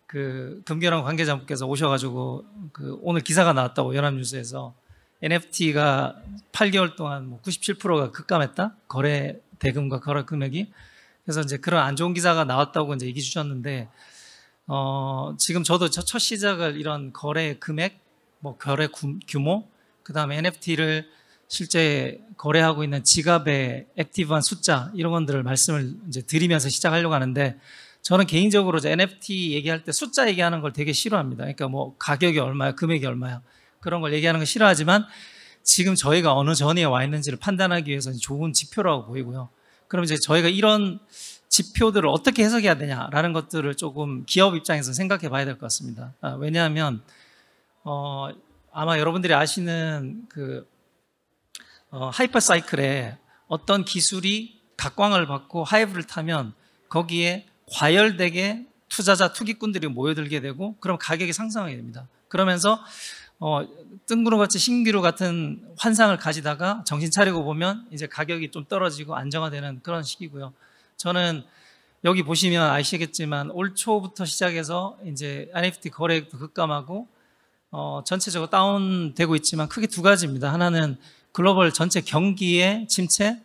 그 금결원 관계자분께서 오셔가지고 그 오늘 기사가 나왔다고 연합뉴스에서 NFT가 8개월 동안 뭐 97%가 급감했다 거래 대금과 거래 금액이. 그래서 이제 그런 안 좋은 기사가 나왔다고 이제 얘기 주셨는데 지금 저도 첫 시작을 이런 거래 금액, 뭐 거래 규모, 그 다음에 NFT를 실제 거래하고 있는 지갑의 액티브한 숫자 이런 것들을 말씀을 이제 드리면서 시작하려고 하는데 저는 개인적으로 이제 NFT 얘기할 때 숫자 얘기하는 걸 되게 싫어합니다. 그러니까 뭐 가격이 얼마야, 금액이 얼마야 그런 걸 얘기하는 거 싫어하지만 지금 저희가 어느 전에 와 있는지를 판단하기 위해서는 좋은 지표라고 보이고요. 그럼 이제 저희가 이런 지표들을 어떻게 해석해야 되냐라는 것들을 조금 기업 입장에서 생각해 봐야 될 것 같습니다. 왜냐하면 아마 여러분들이 아시는 그 하이퍼 사이클에 어떤 기술이 각광을 받고 하이브를 타면 거기에 과열되게 투자자, 투기꾼들이 모여들게 되고 그럼 가격이 상승하게 됩니다. 그러면서 뜬구름같이 신기루 같은 환상을 가지다가 정신 차리고 보면 이제 가격이 좀 떨어지고 안정화되는 그런 시기고요. 저는 여기 보시면 아시겠지만 올 초부터 시작해서 이제 NFT 거래액도 급감하고 전체적으로 다운되고 있지만 크게 두 가지입니다. 하나는 글로벌 전체 경기의 침체,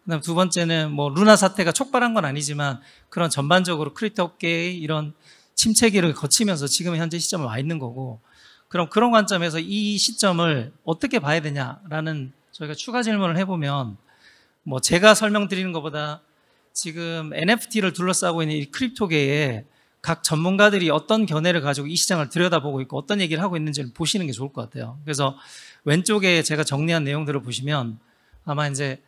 그다음 두 번째는 뭐 루나 사태가 촉발한 건 아니지만 그런 전반적으로 크립토 업계의 이런 침체기를 거치면서 지금 현재 시점에 와 있는 거고, 그럼 그런 관점에서 이 시점을 어떻게 봐야 되냐라는 저희가 추가 질문을 해보면 뭐 제가 설명드리는 것보다 지금 NFT를 둘러싸고 있는 이 크립토계에 각 전문가들이 어떤 견해를 가지고 이 시장을 들여다보고 있고 어떤 얘기를 하고 있는지를 보시는 게 좋을 것 같아요. 그래서 왼쪽에 제가 정리한 내용들을 보시면 아마 이제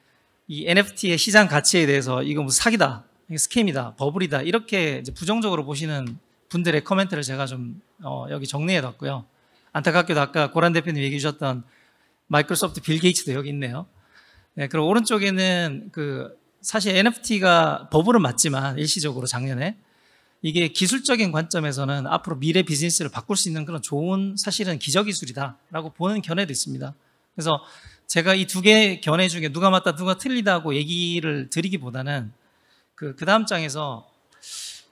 이 NFT의 시장 가치에 대해서 이거 무슨 사기다, 스캠이다, 버블이다 이렇게 이제 부정적으로 보시는 분들의 코멘트를 제가 좀 여기 정리해 놨고요. 안타깝게도 아까 고란 대표님 얘기해 주셨던 마이크로소프트 빌 게이츠도 여기 있네요. 네, 그리고 오른쪽에는 그 사실 NFT가 버블은 맞지만 일시적으로 작년에 이게 기술적인 관점에서는 앞으로 미래 비즈니스를 바꿀 수 있는 그런 좋은 사실은 기저기술이다라고 보는 견해도 있습니다. 그래서 제가 이 두 개의 견해 중에 누가 맞다 누가 틀리다고 얘기를 드리기보다는 그 다음 장에서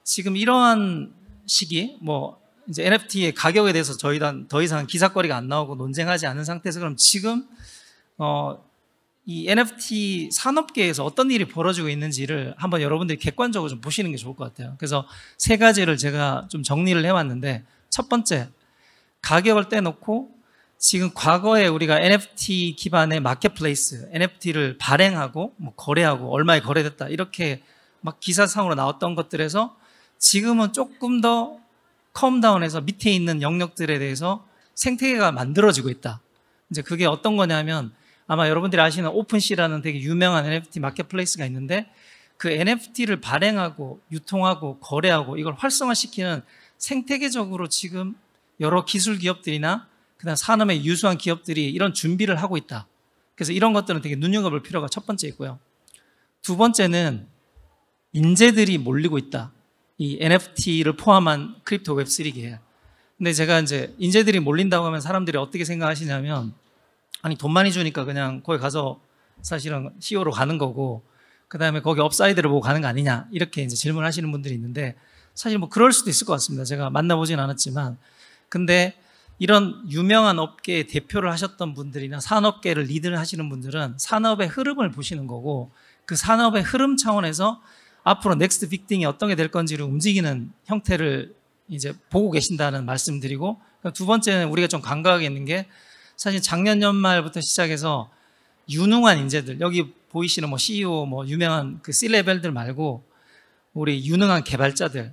지금 이러한 시기 뭐 이제 NFT의 가격에 대해서 저희는 더 이상 기사거리가 안 나오고 논쟁하지 않은 상태에서 그럼 지금 이 NFT 산업계에서 어떤 일이 벌어지고 있는지를 한번 여러분들이 객관적으로 좀 보시는 게 좋을 것 같아요. 그래서 세 가지를 제가 좀 정리를 해왔는데, 첫 번째, 가격을 떼놓고 지금 과거에 우리가 NFT 기반의 마켓플레이스, NFT를 발행하고 뭐 거래하고 얼마에 거래됐다 이렇게 막 기사상으로 나왔던 것들에서 지금은 조금 더 컴다운해서 밑에 있는 영역들에 대해서 생태계가 만들어지고 있다. 이제 그게 어떤 거냐면 아마 여러분들이 아시는 오픈시라는 되게 유명한 NFT 마켓플레이스가 있는데 그 NFT를 발행하고 유통하고 거래하고 이걸 활성화시키는 생태계적으로 지금 여러 기술 기업들이나 그다음 산업에 유수한 기업들이 이런 준비를 하고 있다. 그래서 이런 것들은 되게 눈여겨볼 필요가 첫 번째 있고요. 두 번째는 인재들이 몰리고 있다. 이 NFT를 포함한 크립토 웹3기에. 근데 제가 이제 인재들이 몰린다고 하면 사람들이 어떻게 생각하시냐면 아니 돈 많이 주니까 그냥 거기 가서 사실은 CEO로 가는 거고 그 다음에 거기 업사이드를 보고 가는 거 아니냐 이렇게 이제 질문하시는 분들이 있는데 사실 뭐 그럴 수도 있을 것 같습니다. 제가 만나보진 않았지만 근데 이런 유명한 업계의 대표를 하셨던 분들이나 산업계를 리드를 하시는 분들은 산업의 흐름을 보시는 거고 그 산업의 흐름 차원에서 앞으로 넥스트 빅띵이 어떤 게 될 건지를 움직이는 형태를 이제 보고 계신다는 말씀드리고, 두 번째는 우리가 좀 간과하게 있는 게 사실 작년 연말부터 시작해서 유능한 인재들, 여기 보이시는 뭐 CEO, 뭐 유명한 그 C-레벨들 말고 우리 유능한 개발자들,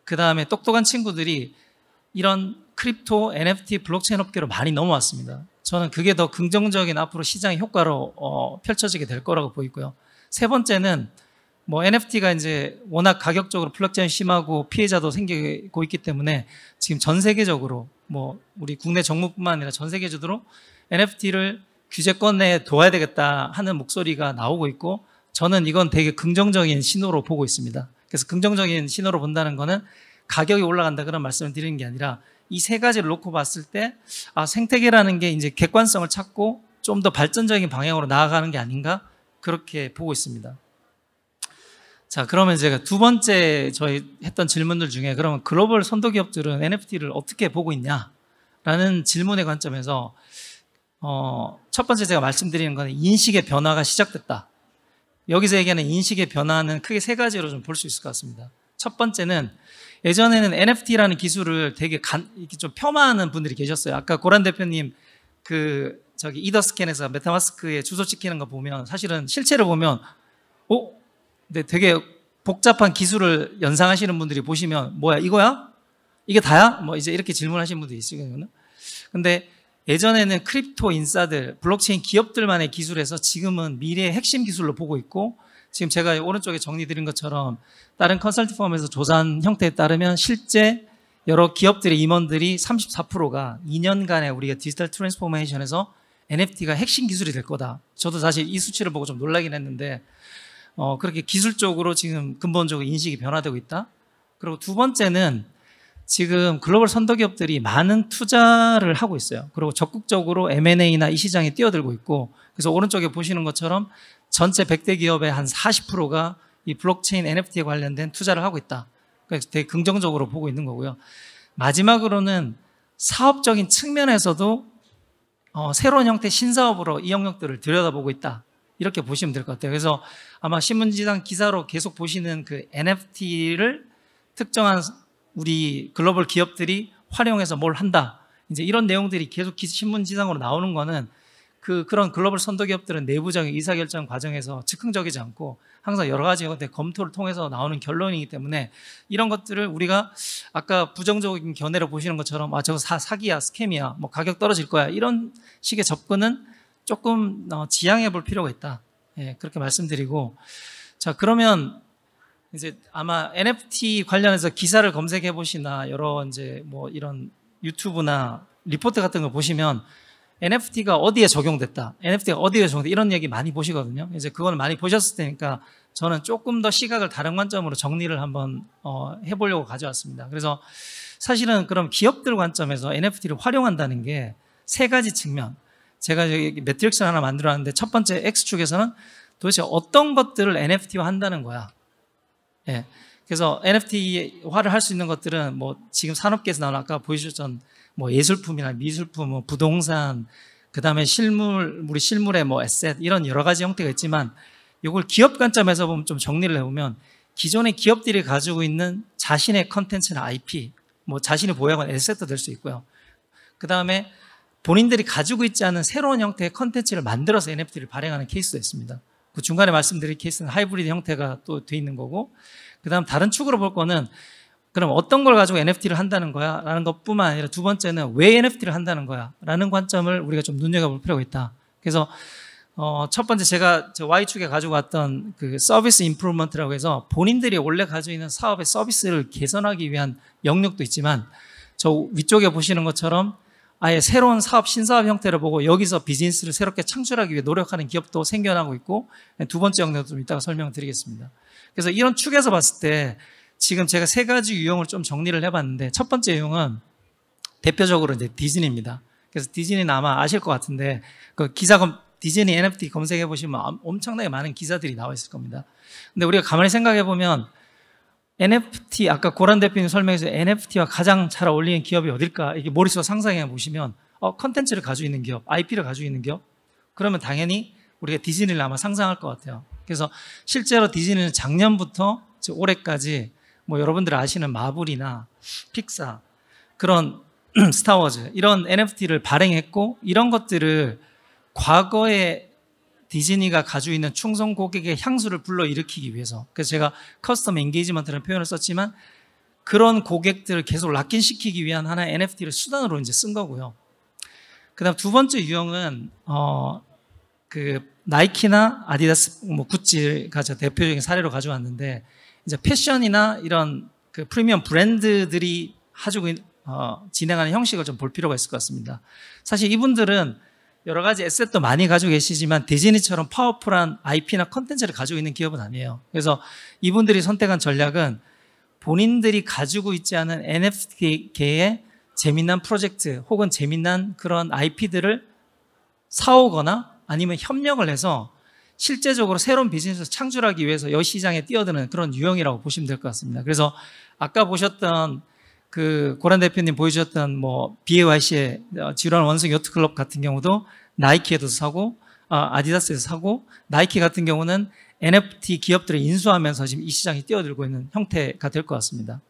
그 다음에 똑똑한 친구들이 이런 크립토, NFT, 블록체인 업계로 많이 넘어왔습니다. 저는 그게 더 긍정적인 앞으로 시장의 효과로 펼쳐지게 될 거라고 보이고요. 세 번째는 뭐 NFT가 이제 워낙 가격적으로 플럭제인 심하고 피해자도 생기고 있기 때문에 지금 전 세계적으로 뭐 우리 국내 정부뿐만 아니라 전 세계적으로 NFT를 규제권에 둬야 되겠다 하는 목소리가 나오고 있고 저는 이건 되게 긍정적인 신호로 보고 있습니다. 그래서 긍정적인 신호로 본다는 거는 가격이 올라간다 그런 말씀을 드리는 게 아니라 이 세 가지를 놓고 봤을 때 생태계라는 게 이제 객관성을 찾고 좀 더 발전적인 방향으로 나아가는 게 아닌가 그렇게 보고 있습니다. 자, 그러면 제가 두 번째 저희 했던 질문들 중에 그러면 글로벌 선도 기업들은 NFT를 어떻게 보고 있냐라는 질문의 관점에서 첫 번째 제가 말씀드리는 건 인식의 변화가 시작됐다. 여기서 얘기하는 인식의 변화는 크게 세 가지로 좀 볼 수 있을 것 같습니다. 첫 번째는 예전에는 NFT라는 기술을 되게 이렇게 좀 폄하하는 분들이 계셨어요. 아까 고란 대표님 이더스캔에서 메타마스크에 주소 찍히는 거 보면 사실은 실체를 보면 근데 되게 복잡한 기술을 연상하시는 분들이 보시면 뭐야 이거야? 이게 다야? 뭐 이제 이렇게 질문하시는 분들이 있거든요. 근데 예전에는 크립토 인싸들, 블록체인 기업들만의 기술에서 지금은 미래의 핵심 기술로 보고 있고 지금 제가 오른쪽에 정리드린 것처럼 다른 컨설팅 펌에서 조사한 형태에 따르면 실제 여러 기업들의 임원들이 34%가 2년간의 우리가 디지털 트랜스포메이션에서 NFT가 핵심 기술이 될 거다. 저도 사실 이 수치를 보고 좀 놀라긴 했는데 그렇게 기술적으로 지금 근본적으로 인식이 변화되고 있다. 그리고 두 번째는 지금 글로벌 선도 기업들이 많은 투자를 하고 있어요. 그리고 적극적으로 M&A나 이 시장에 뛰어들고 있고 그래서 오른쪽에 보시는 것처럼 전체 100대 기업의 한 40%가 이 블록체인 NFT에 관련된 투자를 하고 있다. 그래서 되게 긍정적으로 보고 있는 거고요. 마지막으로는 사업적인 측면에서도 새로운 형태의 신사업으로 이 영역들을 들여다보고 있다. 이렇게 보시면 될 것 같아요. 그래서 아마 신문지상 기사로 계속 보시는 그 NFT를 특정한 우리 글로벌 기업들이 활용해서 뭘 한다. 이제 이런 내용들이 계속 신문지상으로 나오는 거는 그런 글로벌 선도 기업들은 내부적인 의사결정 과정에서 즉흥적이지 않고 항상 여러 가지 검토를 통해서 나오는 결론이기 때문에 이런 것들을 우리가 아까 부정적인 견해로 보시는 것처럼 저거 사기야, 스캠이야, 뭐 가격 떨어질 거야 이런 식의 접근은 조금 지양해 볼 필요가 있다. 예, 그렇게 말씀드리고 자 그러면 이제 아마 NFT 관련해서 기사를 검색해 보시나 여러 이제 뭐 이런 유튜브나 리포트 같은 거 보시면 NFT가 어디에 적용됐다, NFT가 어디에 적용됐다 이런 얘기 많이 보시거든요. 이제 그거는 많이 보셨을 테니까 저는 조금 더 시각을 다른 관점으로 정리를 한번 해보려고 가져왔습니다. 그래서 사실은 그럼 기업들 관점에서 NFT를 활용한다는 게 세 가지 측면. 제가 여기 매트릭스를 하나 만들어놨는데 첫 번째 X축에서는 도대체 어떤 것들을 NFT화 한다는 거야. 예. 그래서 NFT화를 할 수 있는 것들은 뭐 지금 산업계에서 나온 아까 보여주셨던 뭐 예술품이나 미술품, 뭐 부동산, 그 다음에 우리 실물의 뭐 에셋 이런 여러 가지 형태가 있지만 이걸 기업 관점에서 보면 좀 정리를 해보면 기존의 기업들이 가지고 있는 자신의 컨텐츠나 IP, 뭐 자신이 보유하는 에셋도 될 수 있고요. 그 다음에 본인들이 가지고 있지 않은 새로운 형태의 컨텐츠를 만들어서 NFT를 발행하는 케이스도 있습니다. 그 중간에 말씀드린 케이스는 하이브리드 형태가 또 돼 있는 거고 그 다음 다른 축으로 볼 거는 그럼 어떤 걸 가지고 NFT를 한다는 거야? 라는 것뿐만 아니라 두 번째는 왜 NFT를 한다는 거야? 라는 관점을 우리가 좀 눈여겨볼 필요가 있다. 그래서 첫 번째 제가 Y축에 가지고 왔던 그 서비스 임프루먼트라고 해서 본인들이 원래 가지고 있는 사업의 서비스를 개선하기 위한 영역도 있지만 저 위쪽에 보시는 것처럼 아예 새로운 신사업 형태를 보고 여기서 비즈니스를 새롭게 창출하기 위해 노력하는 기업도 생겨나고 있고 두 번째 영역도 좀 이따가 설명드리겠습니다. 그래서 이런 축에서 봤을 때 지금 제가 세 가지 유형을 좀 정리를 해봤는데 첫 번째 유형은 대표적으로 이제 디즈니입니다. 그래서 디즈니는 아마 아실 것 같은데 그 디즈니 NFT 검색해 보시면 엄청나게 많은 기사들이 나와 있을 겁니다. 근데 우리가 가만히 생각해 보면 NFT 아까 고란 대표님 설명해서 NFT와 가장 잘 어울리는 기업이 어딜까 이게 머릿속으로 상상해 보시면 컨텐츠를 가지고 있는 기업, IP를 가지고 있는 기업 그러면 당연히 우리가 디즈니를 아마 상상할 것 같아요. 그래서 실제로 디즈니는 작년부터 올해까지 뭐 여러분들 아시는 마블이나 픽사 그런 스타워즈 이런 NFT를 발행했고 이런 것들을 과거에 디즈니가 가지고 있는 충성 고객의 향수를 불러일으키기 위해서 그래서 제가 커스텀 엔게이지먼트라는 표현을 썼지만 그런 고객들을 계속 락인시키기 위한 하나의 NFT를 수단으로 이제 쓴 거고요. 그 다음 두 번째 유형은 그 나이키나 아디다스, 뭐 구찌가 저 대표적인 사례로 가져왔는데 이제 패션이나 이런 그 프리미엄 브랜드들이 가지고 진행하는 형식을 좀 볼 필요가 있을 것 같습니다. 사실 이분들은 여러 가지 에셋도 많이 가지고 계시지만 디즈니처럼 파워풀한 IP나 컨텐츠를 가지고 있는 기업은 아니에요. 그래서 이분들이 선택한 전략은 본인들이 가지고 있지 않은 NFT계의 재미난 프로젝트 혹은 재미난 그런 IP들을 사오거나 아니면 협력을 해서 실제적으로 새로운 비즈니스를 창출하기 위해서 이 시장에 뛰어드는 그런 유형이라고 보시면 될 것 같습니다. 그래서 아까 보셨던 그 고란 대표님 보여주셨던 뭐 BAYC의 지루한 원숭이 요트클럽 같은 경우도 나이키에도 사고 아디다스에서 사고 나이키 같은 경우는 NFT 기업들을 인수하면서 지금 이 시장에 뛰어들고 있는 형태가 될 것 같습니다.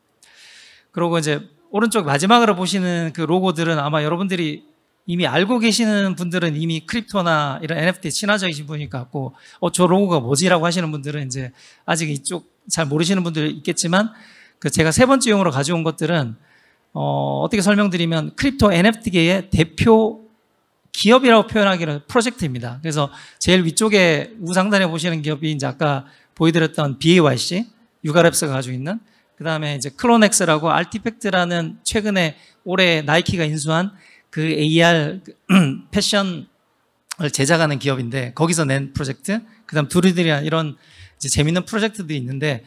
그리고 이제 오른쪽 마지막으로 보시는 그 로고들은 아마 여러분들이 이미 알고 계시는 분들은 이미 크립토나 이런 NFT에 친화적이신 분일 것 같고 저 로고가 뭐지라고 하시는 분들은 이제 아직 이쪽 잘 모르시는 분들 있겠지만 그 제가 세 번째 용으로 가져온 것들은 어떻게 설명드리면 크립토 NFT계의 대표 기업이라고 표현하기는 프로젝트입니다. 그래서 제일 위쪽에 우상단에 보시는 기업이 이제 아까 보여드렸던 BAYC, 유가랩스가 가지고 있는 그 다음에 이제 클로넥스라고 아티팩트라는 최근에 올해 나이키가 인수한 그 AR 패션을 제작하는 기업인데 거기서 낸 프로젝트, 그 다음 두리들이란 이런 이제 재밌는 프로젝트들이 있는데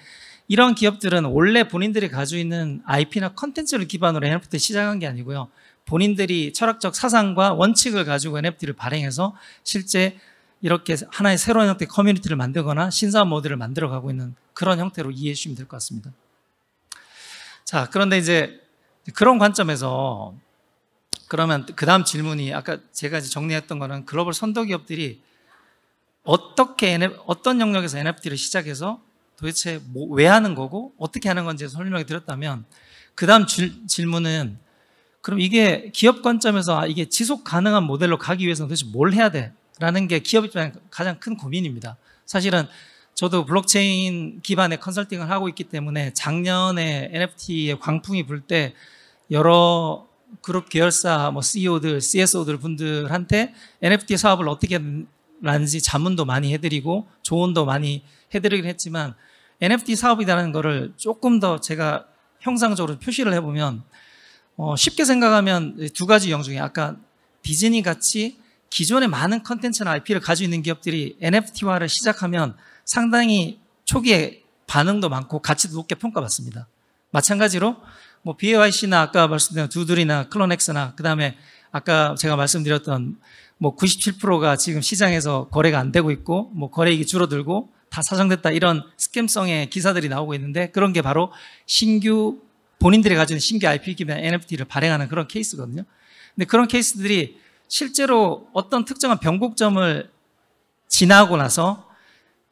이런 기업들은 원래 본인들이 가지고 있는 IP나 컨텐츠를 기반으로 NFT 시작한 게 아니고요. 본인들이 철학적 사상과 원칙을 가지고 NFT를 발행해서 실제 이렇게 하나의 새로운 형태의 커뮤니티를 만들거나 신사업 모델을 만들어가고 있는 그런 형태로 이해해 주시면 될 것 같습니다. 자, 그런데 이제 그런 관점에서 그러면 그 다음 질문이 아까 제가 이제 정리했던 거는 글로벌 선도 기업들이 어떤 영역에서 NFT를 시작해서 도대체 왜 하는 거고 어떻게 하는 건지 설명을 드렸다면 그 다음 질문은 그럼 이게 기업 관점에서 이게 지속 가능한 모델로 가기 위해서는 도대체 뭘 해야 돼? 라는 게 기업 입장에 가장 큰 고민입니다. 사실은 저도 블록체인 기반의 컨설팅을 하고 있기 때문에 작년에 NFT의 광풍이 불 때 여러 그룹 계열사 뭐 CEO들, CSO들 분들한테 NFT 사업을 어떻게 하는지 자문도 많이 해드리고 조언도 많이 해드리긴 했지만 NFT 사업이라는 거를 조금 더 제가 형상적으로 표시를 해보면 쉽게 생각하면 두 가지 유형 중에 아까 디즈니 같이 기존에 많은 컨텐츠나 IP를 가지고 있는 기업들이 NFT화를 시작하면 상당히 초기에 반응도 많고 가치도 높게 평가받습니다. 마찬가지로 뭐 BAYC나 아까 말씀드린 두들이나 클로넥스나 그 다음에 아까 제가 말씀드렸던 뭐 97%가 지금 시장에서 거래가 안 되고 있고 뭐 거래액이 줄어들고 다 사정됐다 이런 스캠성의 기사들이 나오고 있는데 그런 게 바로 신규 본인들이 가지고 있는 신규 IP 기반 NFT를 발행하는 그런 케이스거든요. 근데 그런 케이스들이 실제로 어떤 특정한 변곡점을 지나고 나서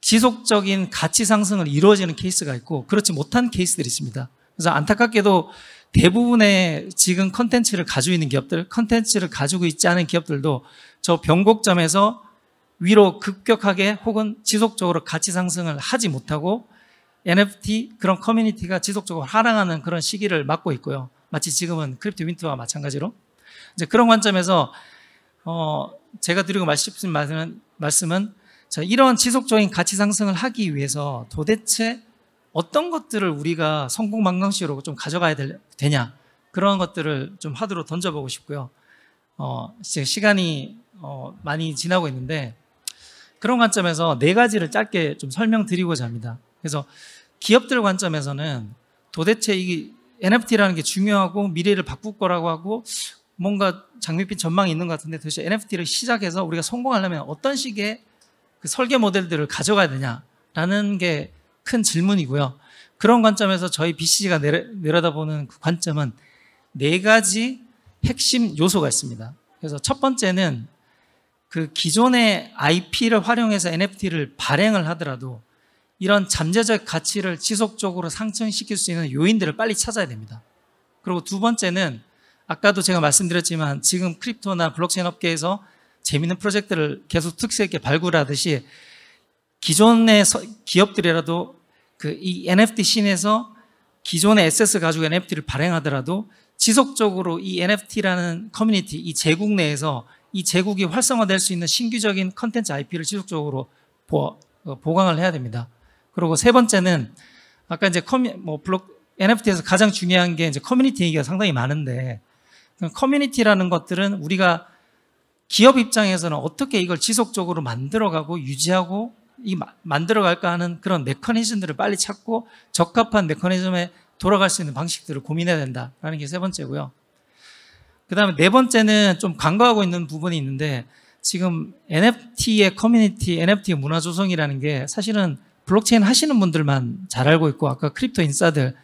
지속적인 가치 상승을 이루어지는 케이스가 있고 그렇지 못한 케이스들이 있습니다. 그래서 안타깝게도 대부분의 지금 컨텐츠를 가지고 있는 기업들, 컨텐츠를 가지고 있지 않은 기업들도 저 변곡점에서 위로 급격하게 혹은 지속적으로 가치 상승을 하지 못하고 NFT 그런 커뮤니티가 지속적으로 하락하는 그런 시기를 맞고 있고요. 마치 지금은 크립토 윈터와 마찬가지로 이제 그런 관점에서 제가 드리고 싶은 말씀은 이런 지속적인 가치 상승을 하기 위해서 도대체 어떤 것들을 우리가 성공 방정식으로 좀 가져가야 되냐 그런 것들을 좀 하드로 던져보고 싶고요. 시간이 많이 지나고 있는데 그런 관점에서 네 가지를 짧게 좀 설명드리고자 합니다. 그래서 기업들 관점에서는 도대체 이 NFT라는 게 중요하고 미래를 바꿀 거라고 하고 뭔가 장밋빛 전망이 있는 것 같은데 도대체 NFT를 시작해서 우리가 성공하려면 어떤 식의 그 설계 모델들을 가져가야 되냐라는 게 큰 질문이고요. 그런 관점에서 저희 BCG가 내려다보는 그 관점은 네 가지 핵심 요소가 있습니다. 그래서 첫 번째는 그 기존의 IP를 활용해서 NFT를 발행을 하더라도 이런 잠재적 가치를 지속적으로 상승시킬 수 있는 요인들을 빨리 찾아야 됩니다. 그리고 두 번째는 아까도 제가 말씀드렸지만 지금 크립토나 블록체인 업계에서 재미있는 프로젝트를 계속 특색 있게 발굴하듯이 기존의 기업들이라도 이 NFT 씬에서 기존의 에셋을 가지고 NFT를 발행하더라도 지속적으로 이 NFT라는 커뮤니티, 이 제국 내에서 이 제국이 활성화될 수 있는 신규적인 컨텐츠 IP를 지속적으로 보강을 해야 됩니다. 그리고 세 번째는 아까 이제 NFT에서 가장 중요한 게 이제 커뮤니티 얘기가 상당히 많은데 커뮤니티라는 것들은 우리가 기업 입장에서는 어떻게 이걸 지속적으로 만들어가고 유지하고 만들어갈까 하는 그런 메커니즘들을 빨리 찾고 적합한 메커니즘에 돌아갈 수 있는 방식들을 고민해야 된다라는 게 세 번째고요. 그 다음에 네 번째는 좀 간과하고 있는 부분이 있는데, 지금 NFT의 커뮤니티, NFT 문화 조성이라는 게 사실은 블록체인 하시는 분들만 잘 알고 있고, 아까 크립토 인싸들,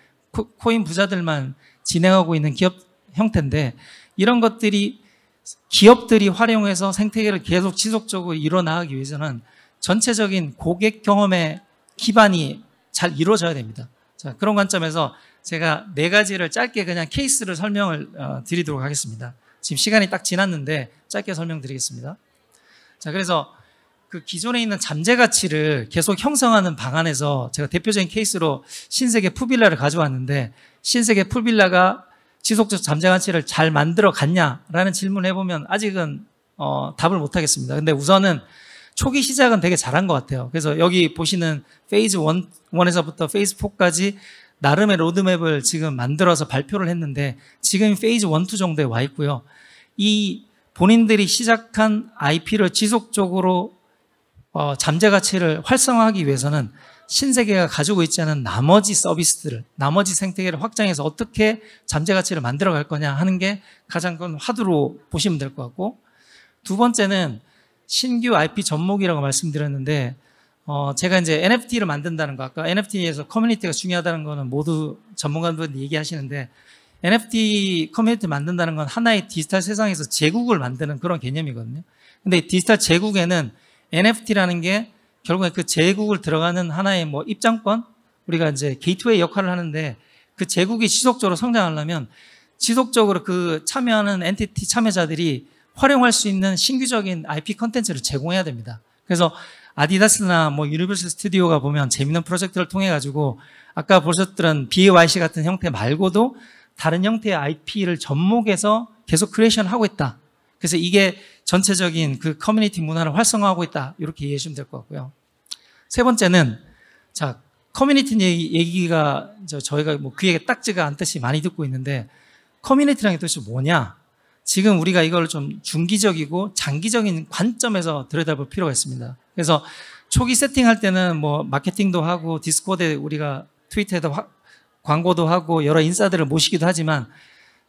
코인 부자들만 진행하고 있는 기업 형태인데, 이런 것들이 기업들이 활용해서 생태계를 계속 지속적으로 이뤄나가기 위해서는 전체적인 고객 경험의 기반이 잘 이루어져야 됩니다. 자, 그런 관점에서 제가 네 가지를 짧게 그냥 케이스를 설명을 드리도록 하겠습니다. 지금 시간이 딱 지났는데 짧게 설명드리겠습니다. 자, 그래서 그 기존에 있는 잠재 가치를 계속 형성하는 방안에서 제가 대표적인 케이스로 신세계 풀빌라를 가져왔는데, 신세계 풀빌라가 지속적 잠재 가치를 잘 만들어 갔냐라는 질문을 해보면 아직은 답을 못 하겠습니다. 근데 우선은 초기 시작은 되게 잘한 것 같아요. 그래서 여기 보시는 페이즈 1에서부터 페이즈 4까지 나름의 로드맵을 지금 만들어서 발표를 했는데, 지금 페이즈 1, 2 정도에 와 있고요. 이 본인들이 시작한 IP를 지속적으로 잠재 가치를 활성화하기 위해서는 신세계가 가지고 있지 않은 나머지 서비스들을, 나머지 생태계를 확장해서 어떻게 잠재 가치를 만들어 갈 거냐 하는 게 가장 큰 화두로 보시면 될 것 같고, 두 번째는 신규 IP 접목이라고 말씀드렸는데, 제가 이제 NFT를 만든다는 거, 아까 NFT에서 커뮤니티가 중요하다는 거는 모두 전문가분들이 얘기하시는데, NFT 커뮤니티 만든다는 건 하나의 디지털 세상에서 제국을 만드는 그런 개념이거든요. 근데 디지털 제국에는 NFT라는 게 결국에 그 제국을 들어가는 하나의 뭐 입장권, 우리가 이제 게이트웨이 역할을 하는데, 그 제국이 지속적으로 성장하려면 지속적으로 그 참여하는 엔티티 참여자들이 활용할 수 있는 신규적인 IP 컨텐츠를 제공해야 됩니다. 그래서 아디다스나 뭐 유니버설 스튜디오가 보면 재밌는 프로젝트를 통해 가지고 아까 보셨던 BAYC 같은 형태 말고도 다른 형태의 IP를 접목해서 계속 크리에이션 하고 있다. 그래서 이게 전체적인 그 커뮤니티 문화를 활성화하고 있다. 이렇게 이해하시면 될 것 같고요. 세 번째는, 자, 커뮤니티 얘기가 저희가 뭐 귀에 딱지가 않듯이 많이 듣고 있는데, 커뮤니티라는 게 도대체 뭐냐? 지금 우리가 이걸 좀 중기적이고 장기적인 관점에서 들여다볼 필요가 있습니다. 그래서 초기 세팅할 때는 뭐 마케팅도 하고 디스코드에 우리가 트위터에도 광고도 하고 여러 인사들을 모시기도 하지만,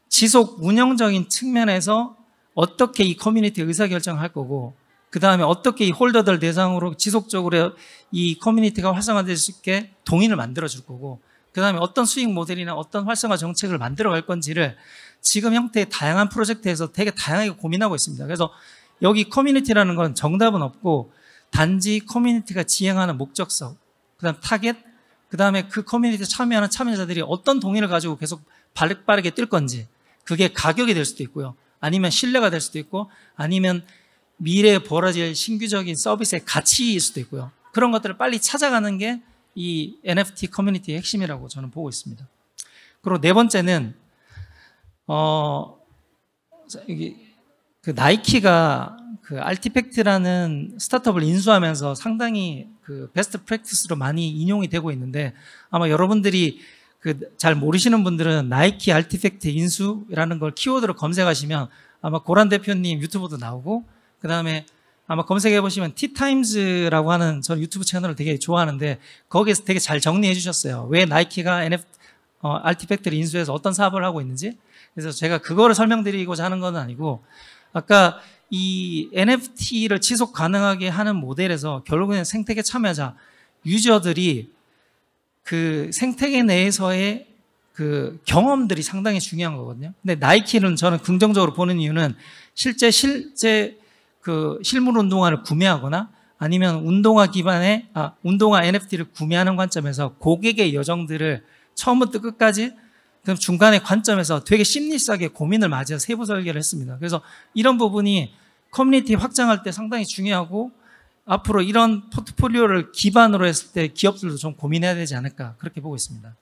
지속 운영적인 측면에서 어떻게 이 커뮤니티 의사결정을 할 거고, 그 다음에 어떻게 이 홀더들 대상으로 지속적으로 이 커뮤니티가 활성화될 수 있게 동인을 만들어 줄 거고, 그 다음에 어떤 수익 모델이나 어떤 활성화 정책을 만들어 갈 건지를 지금 형태의 다양한 프로젝트에서 되게 다양하게 고민하고 있습니다. 그래서 여기 커뮤니티라는 건 정답은 없고, 단지 커뮤니티가 지향하는 목적성, 그 다음 타겟, 그 다음에 그 커뮤니티에 참여하는 참여자들이 어떤 동의를 가지고 계속 빠르게 뛸 건지, 그게 가격이 될 수도 있고요. 아니면 신뢰가 될 수도 있고, 아니면 미래에 벌어질 신규적인 서비스의 가치일 수도 있고요. 그런 것들을 빨리 찾아가는 게 이 NFT 커뮤니티의 핵심이라고 저는 보고 있습니다. 그리고 네 번째는, 그 나이키가 그 알티팩트라는 스타트업을 인수하면서 상당히 그 베스트 프랙티스로 많이 인용이 되고 있는데, 아마 여러분들이 그 잘 모르시는 분들은 나이키 알티팩트 인수라는 걸 키워드로 검색하시면 아마 고란 대표님 유튜브도 나오고, 그 다음에 아마 검색해 보시면 티타임즈라고 하는 저 유튜브 채널을 되게 좋아하는데, 거기에서 되게 잘 정리해 주셨어요. 왜 나이키가 알티팩트를 인수해서 어떤 사업을 하고 있는지. 그래서 제가 그거를 설명드리고자 하는 건 아니고, 아까 이 NFT를 지속 가능하게 하는 모델에서 결국에는 생태계 참여자, 유저들이 그 생태계 내에서의 그 경험들이 상당히 중요한 거거든요. 근데 나이키는 저는 긍정적으로 보는 이유는 실제 그 실물 운동화를 구매하거나 아니면 운동화 기반의 운동화 NFT를 구매하는 관점에서 고객의 여정들을 처음부터 끝까지 그럼 중간의 관점에서 되게 심리싸게 고민을 맞이해서 세부 설계를 했습니다. 그래서 이런 부분이 커뮤니티 확장할 때 상당히 중요하고, 앞으로 이런 포트폴리오를 기반으로 했을 때 기업들도 좀 고민해야 되지 않을까, 그렇게 보고 있습니다.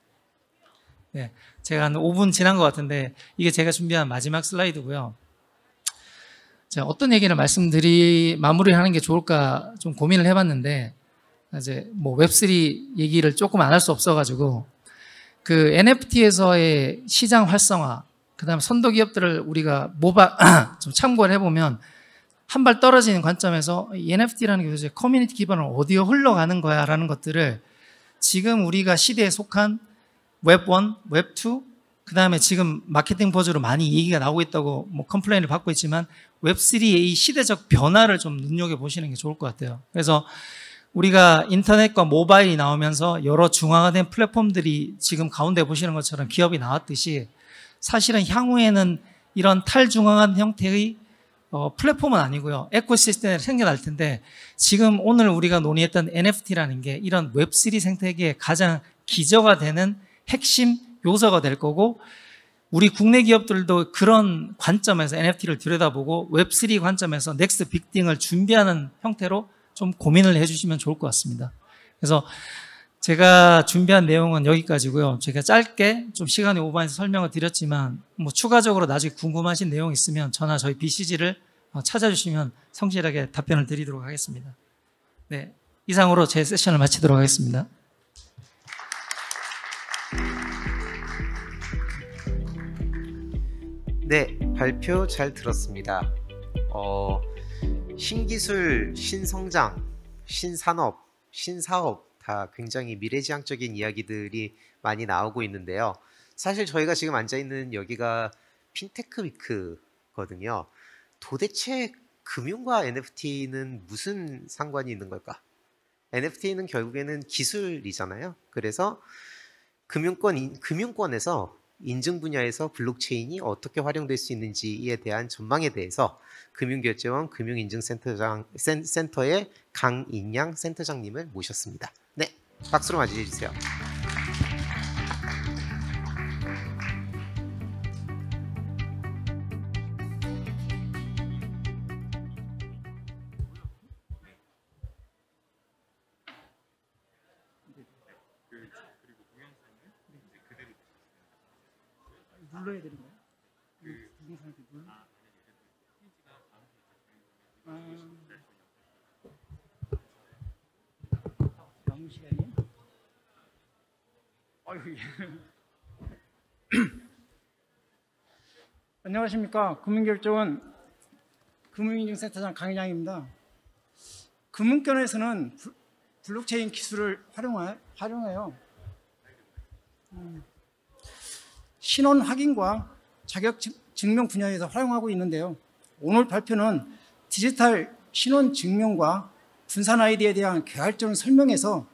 네, 제가 한 5분 지난 것 같은데 이게 제가 준비한 마지막 슬라이드고요. 제가 어떤 얘기를 마무리를 하는 게 좋을까 좀 고민을 해봤는데, 이제 뭐 웹3 얘기를 조금 안 할 수 없어가지고, 그 NFT에서의 시장 활성화, 그 다음에 선도 기업들을 우리가 좀 참고를 해보면, 한 발 떨어지는 관점에서 이 NFT라는 게 도대체 커뮤니티 기반으로 어디로 흘러가는 거야 라는 것들을 지금 우리가 시대에 속한 웹1, 웹2, 그 다음에 지금 마케팅 버즈로 많이 얘기가 나오고 있다고 뭐 컴플레인을 받고 있지만 웹3의 시대적 변화를 좀 눈여겨보시는 게 좋을 것 같아요. 그래서 우리가 인터넷과 모바일이 나오면서 여러 중앙화된 플랫폼들이 지금 가운데 보시는 것처럼 기업이 나왔듯이 사실은 향후에는 이런 탈중앙한 형태의 플랫폼은 아니고요. 에코시스템이 생겨날 텐데 지금 오늘 우리가 논의했던 NFT라는 게 이런 웹3 생태계의 가장 기저가 되는 핵심 요소가 될 거고 우리 국내 기업들도 그런 관점에서 NFT를 들여다보고 웹3 관점에서 넥스트 빅띵을 준비하는 형태로 좀 고민을 해주시면 좋을 것 같습니다. 그래서 제가 준비한 내용은 여기까지고요. 제가 짧게 좀 시간이 오버해서 설명을 드렸지만 뭐 추가적으로 나중에 궁금하신 내용 있으면 저나 저희 BCG를 찾아주시면 성실하게 답변을 드리도록 하겠습니다. 네, 이상으로 제 세션을 마치도록 하겠습니다. 네, 발표 잘 들었습니다. 신기술, 신성장, 신산업, 신사업 다 굉장히 미래지향적인 이야기들이 많이 나오고 있는데요. 사실 저희가 지금 앉아있는 여기가 핀테크 위크거든요. 도대체 금융과 NFT는 무슨 상관이 있는 걸까? NFT는 결국에는 기술이잖아요. 그래서 금융권에서 인증 분야에서 블록체인이 어떻게 활용될 수 있는지에 대한 전망에 대해서 금융결제원 금융인증센터의 강인양 센터장님을 모셨습니다. 네, 박수로 맞이해 주세요. 눌러야 되는 거예요? 동영상을 눌러? 남은 시간이? 아유, 안녕하십니까. 금융결제원 금융인증센터장 강인양입니다. 금융권에서는 블록체인 기술을 활용해요. 신원 확인과 자격 증명 분야에서 활용하고 있는데요. 오늘 발표는 디지털 신원 증명과 분산 아이디에 대한 개발점을 설명해서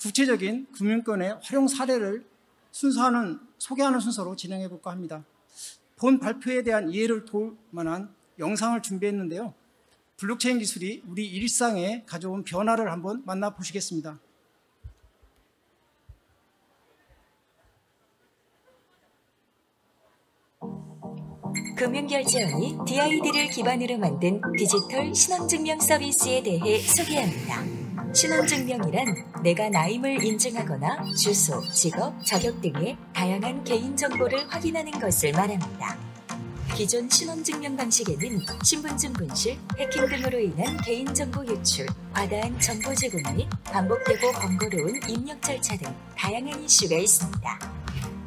구체적인 금융권의 활용 사례를 소개하는 순서로 진행해 볼까 합니다. 본 발표에 대한 이해를 도울 만한 영상을 준비했는데요. 블록체인 기술이 우리 일상에 가져온 변화를 한번 만나보시겠습니다. 금융결제원이 DID를 기반으로 만든 디지털 신원증명 서비스에 대해 소개합니다. 신원증명이란 내가 나임을 인증하거나 주소, 직업, 자격 등의 다양한 개인정보를 확인하는 것을 말합니다. 기존 신원증명 방식에는 신분증 분실, 해킹 등으로 인한 개인정보 유출, 과다한 정보 제공 및 반복되고 번거로운 입력 절차 등 다양한 이슈가 있습니다.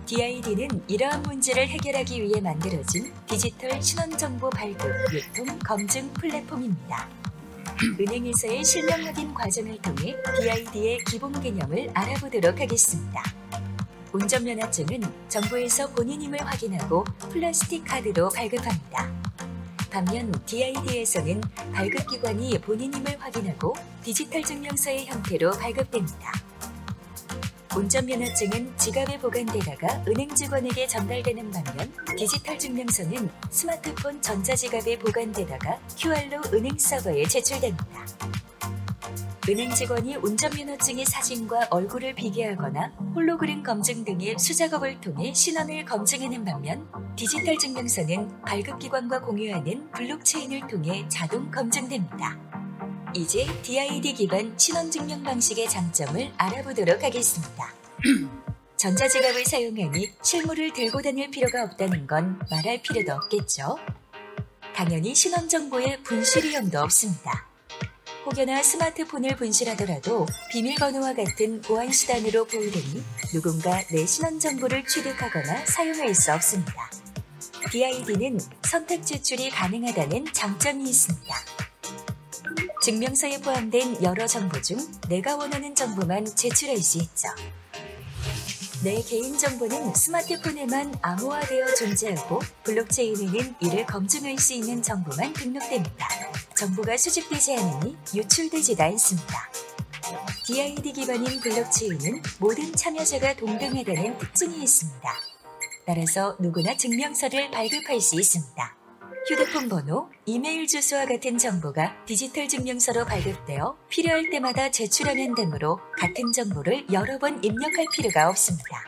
DID는 이러한 문제를 해결하기 위해 만들어진 디지털 신원정보 발급, 유통, 검증 플랫폼입니다. 은행에서의 실명 확인 과정을 통해 DID의 기본 개념을 알아보도록 하겠습니다. 운전면허증은 정부에서 본인임을 확인하고 플라스틱 카드로 발급합니다. 반면 DID에서는 발급기관이 본인임을 확인하고 디지털 증명서의 형태로 발급됩니다. 운전면허증은 지갑에 보관되다가 은행 직원에게 전달되는 반면 디지털 증명서는 스마트폰 전자지갑에 보관되다가 QR로 은행 서버에 제출됩니다. 은행 직원이 운전면허증의 사진과 얼굴을 비교하거나 홀로그램 검증 등의 수작업을 통해 신원을 검증하는 반면 디지털 증명서는 발급기관과 공유하는 블록체인을 통해 자동 검증됩니다. 이제 DID 기반 신원증명 방식의 장점을 알아보도록 하겠습니다. 전자지갑을 사용하니 실물을 들고 다닐 필요가 없다는 건 말할 필요도 없겠죠. 당연히 신원정보의 분실 위험도 없습니다. 혹여나 스마트폰을 분실하더라도 비밀번호와 같은 보안 수단으로 보호되니 누군가 내 신원정보를 취득하거나 사용할 수 없습니다. DID는 선택 제출이 가능하다는 장점이 있습니다. 증명서에 포함된 여러 정보 중 내가 원하는 정보만 제출할 수 있죠. 내 개인정보는 스마트폰에만 암호화되어 존재하고 블록체인에는 이를 검증할 수 있는 정보만 등록됩니다. 정보가 수집되지 않으니 유출되지도 않습니다. DID 기반인 블록체인은 모든 참여자가 동등하다는 특징이 있습니다. 따라서 누구나 증명서를 발급할 수 있습니다. 휴대폰 번호, 이메일 주소와 같은 정보가 디지털 증명서로 발급되어 필요할 때마다 제출하면 되므로 같은 정보를 여러 번 입력할 필요가 없습니다.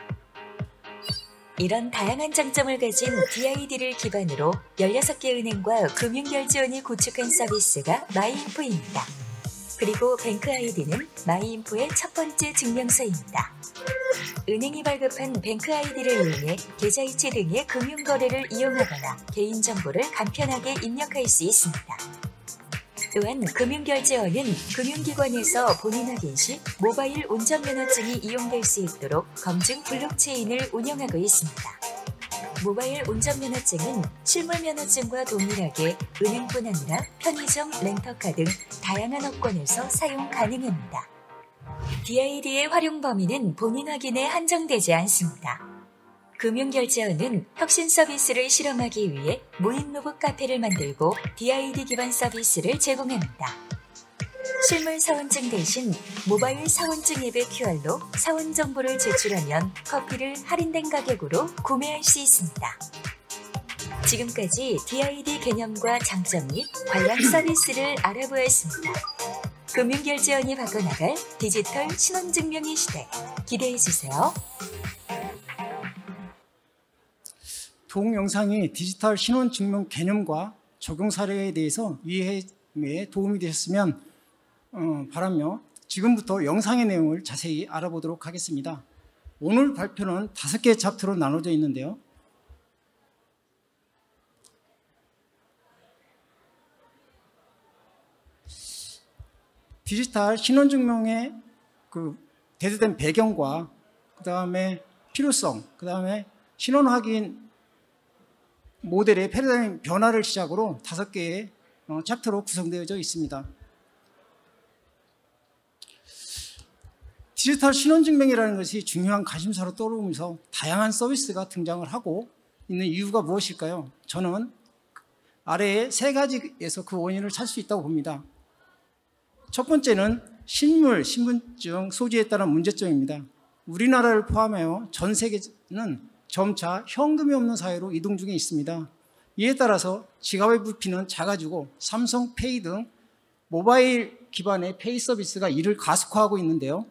이런 다양한 장점을 가진 DID를 기반으로 16개 은행과 금융결제원이 구축한 서비스가 마이인포입니다. 그리고 뱅크 아이디는 마이인포의 첫 번째 증명서입니다. 은행이 발급한 뱅크 아이디를 이용해 계좌이체 등의 금융거래를 이용하거나 개인정보를 간편하게 입력할 수 있습니다. 또한 금융결제원은 금융기관에서 본인 확인 시 모바일 운전면허증이 이용될 수 있도록 검증 블록체인을 운영하고 있습니다. 모바일 운전면허증은 실물면허증과 동일하게 은행뿐 아니라 편의점, 렌터카 등 다양한 업권에서 사용 가능합니다. DID의 활용 범위는 본인 확인에 한정되지 않습니다. 금융결제원은 혁신 서비스를 실험하기 위해 무인 로봇 카페를 만들고 DID 기반 서비스를 제공합니다. 실물 사원증 대신 모바일 사원증 앱의 QR로 사원 정보를 제출하면 커피를 할인된 가격으로 구매할 수 있습니다. 지금까지 DID 개념과 장점 및 관련 서비스를 알아보았습니다. 금융결제원이 바꿔나갈 디지털 신원증명의 시대, 기대해주세요. 동영상이 디지털 신원증명 개념과 적용 사례에 대해서 이해에 도움이 되셨으면 바라며 지금부터 영상의 내용을 자세히 알아보도록 하겠습니다. 오늘 발표는 5개의 챕터로 나눠져 있는데요. 디지털 신원증명의 대두된 배경과 그 다음에 필요성, 그 다음에 신원확인 모델의 패러다임 변화를 시작으로 5개의 챕터로 구성되어져 있습니다. 디지털 신원증명이라는 것이 중요한 관심사로 떠오르면서 다양한 서비스가 등장을 하고 있는 이유가 무엇일까요? 저는 아래의 3가지에서 그 원인을 찾을 수 있다고 봅니다. 첫 번째는 실물 신분증 소지에 따른 문제점입니다. 우리나라를 포함하여 전 세계는 점차 현금이 없는 사회로 이동 중에 있습니다. 이에 따라서 지갑의 부피는 작아지고 삼성페이 등 모바일 기반의 페이 서비스가 이를 가속화하고 있는데요.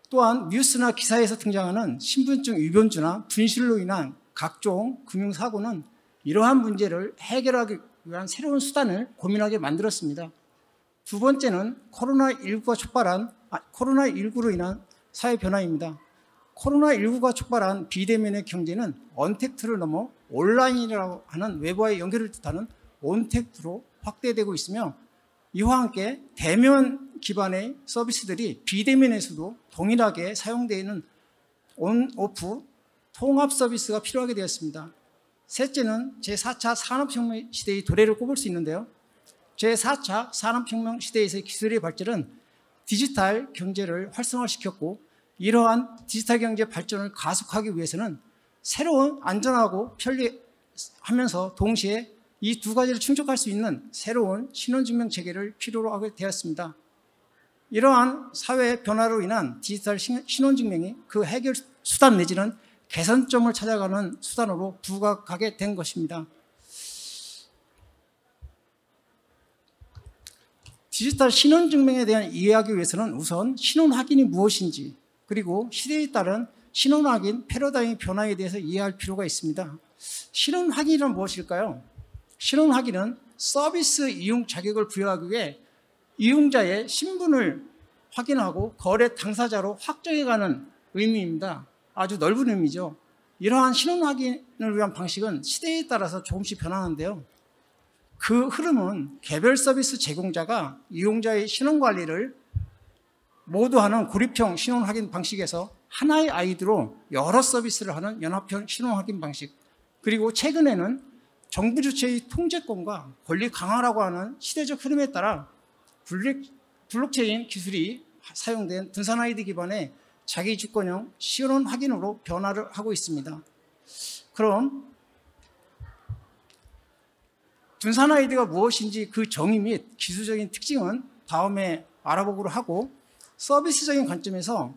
또한 뉴스나 기사에서 등장하는 신분증 유변주나 분실로 인한 각종 금융사고는 이러한 문제를 해결하기 위한 새로운 수단을 고민하게 만들었습니다. 두 번째는 코로나19로 인한 사회 변화입니다. 코로나19가 촉발한 비대면의 경제는 언택트를 넘어 온라인이라고 하는 외부와의 연결을 뜻하는 온택트로 확대되고 있으며 이와 함께 대면 기반의 서비스들이 비대면에서도 동일하게 사용되는 온오프 통합 서비스가 필요하게 되었습니다. 셋째는 제4차 산업혁명 시대의 도래를 꼽을 수 있는데요. 제4차 산업혁명 시대에서의 기술의 발전은 디지털 경제를 활성화시켰고 이러한 디지털 경제 발전을 가속하기 위해서는 새로운 안전하고 편리하면서 동시에 이 2가지를 충족할 수 있는 새로운 신원증명 체계를 필요로 하게 되었습니다. 이러한 사회 변화로 인한 디지털 신원증명이 그 해결 수단 내지는 개선점을 찾아가는 수단으로 부각하게 된 것입니다. 디지털 신원증명에 대한 이해하기 위해서는 우선 신원 확인이 무엇인지 그리고 시대에 따른 신원 확인 패러다임 변화에 대해서 이해할 필요가 있습니다. 신원 확인이란 무엇일까요? 신원 확인은 서비스 이용 자격을 부여하기 위해 이용자의 신분을 확인하고 거래 당사자로 확정해가는 의미입니다. 아주 넓은 의미죠. 이러한 신원 확인을 위한 방식은 시대에 따라서 조금씩 변하는데요. 그 흐름은 개별 서비스 제공자가 이용자의 신원 관리를 모두 하는 고립형 신원 확인 방식에서 하나의 아이디로 여러 서비스를 하는 연합형 신원 확인 방식, 그리고 최근에는 정부 주체의 통제권과 권리 강화라고 하는 시대적 흐름에 따라 블록체인 기술이 사용된 분산 아이디 기반의 자기 주권형 신원 확인으로 변화를 하고 있습니다. 그럼 분산 아이디가 무엇인지 그 정의 및 기술적인 특징은 다음에 알아보기로 하고, 서비스적인 관점에서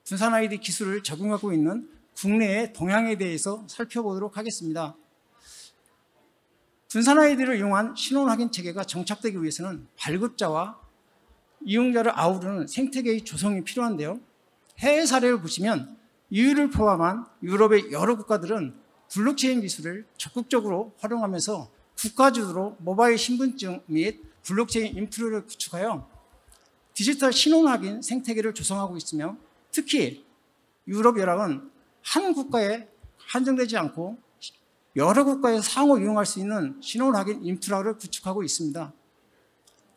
분산 아이디 기술을 적용하고 있는 국내의 동향에 대해서 살펴보도록 하겠습니다. 분산 아이디를 이용한 신원 확인 체계가 정착되기 위해서는 발급자와 이용자를 아우르는 생태계의 조성이 필요한데요. 해외 사례를 보시면 EU를 포함한 유럽의 여러 국가들은 블록체인 기술을 적극적으로 활용하면서 국가주도로 모바일 신분증 및 블록체인 인프라를 구축하여 디지털 신원 확인 생태계를 조성하고 있으며, 특히 유럽 연합은 한 국가에 한정되지 않고 여러 국가에서 상호 이용할 수 있는 신원 확인 인프라를 구축하고 있습니다.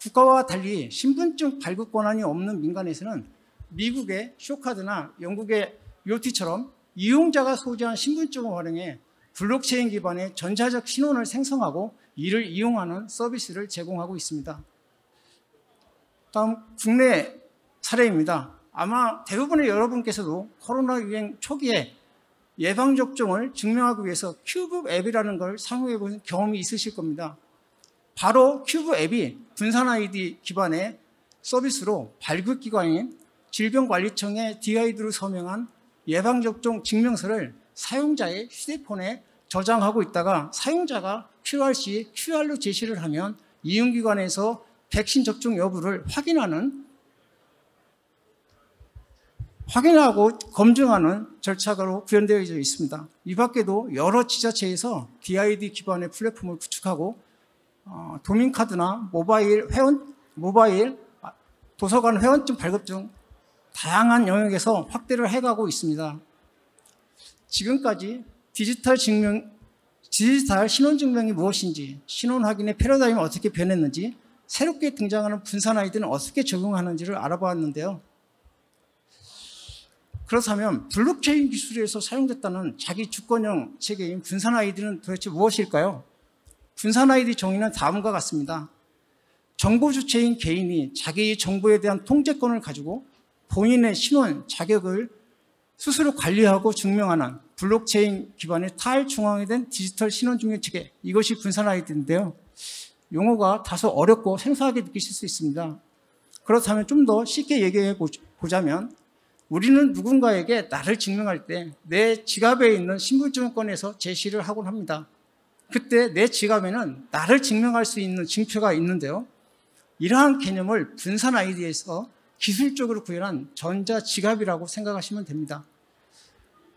국가와 달리 신분증 발급 권한이 없는 민간에서는 미국의 쇼카드나 영국의 요티처럼 이용자가 소지한 신분증을 활용해 블록체인 기반의 전자적 신원을 생성하고 이를 이용하는 서비스를 제공하고 있습니다. 다음 국내 사례입니다. 아마 대부분의 여러분께서도 코로나 유행 초기에 예방접종을 증명하기 위해서 큐브 앱이라는 걸 사용해 본 경험이 있으실 겁니다. 바로 큐브 앱이 분산 아이디 기반의 서비스로 발급기관인 질병관리청의 DID로 서명한 예방접종 증명서를 사용자의 휴대폰에 저장하고 있다가 사용자가 필요할 시 QR로 제시를 하면 이용기관에서 백신 접종 여부를 확인하고 검증하는 절차로 구현되어 있습니다. 이 밖에도 여러 지자체에서 DID 기반의 플랫폼을 구축하고 도민카드나 모바일 도서관 회원증 발급 등 다양한 영역에서 확대를 해가고 있습니다. 지금까지 디지털 신원증명이 무엇인지, 신원 확인의 패러다임이 어떻게 변했는지, 새롭게 등장하는 분산 아이디는 어떻게 적용하는지를 알아보았는데요. 그렇다면 블록체인 기술에서 사용됐다는 자기 주권형 체계인 분산 아이디는 도대체 무엇일까요? 분산 아이디 정의는 다음과 같습니다. 정보 주체인 개인이 자기의 정보에 대한 통제권을 가지고 본인의 신원, 자격을 스스로 관리하고 증명하는 블록체인 기반의 탈중앙화된 디지털 신원증명 체계, 이것이 분산 아이디인데요. 용어가 다소 어렵고 생소하게 느끼실 수 있습니다. 그렇다면 좀 더 쉽게 얘기해 보자면, 우리는 누군가에게 나를 증명할 때 내 지갑에 있는 신분증을 꺼내서 제시를 하곤 합니다. 그때 내 지갑에는 나를 증명할 수 있는 증표가 있는데요. 이러한 개념을 분산 아이디에서 기술적으로 구현한 전자지갑이라고 생각하시면 됩니다.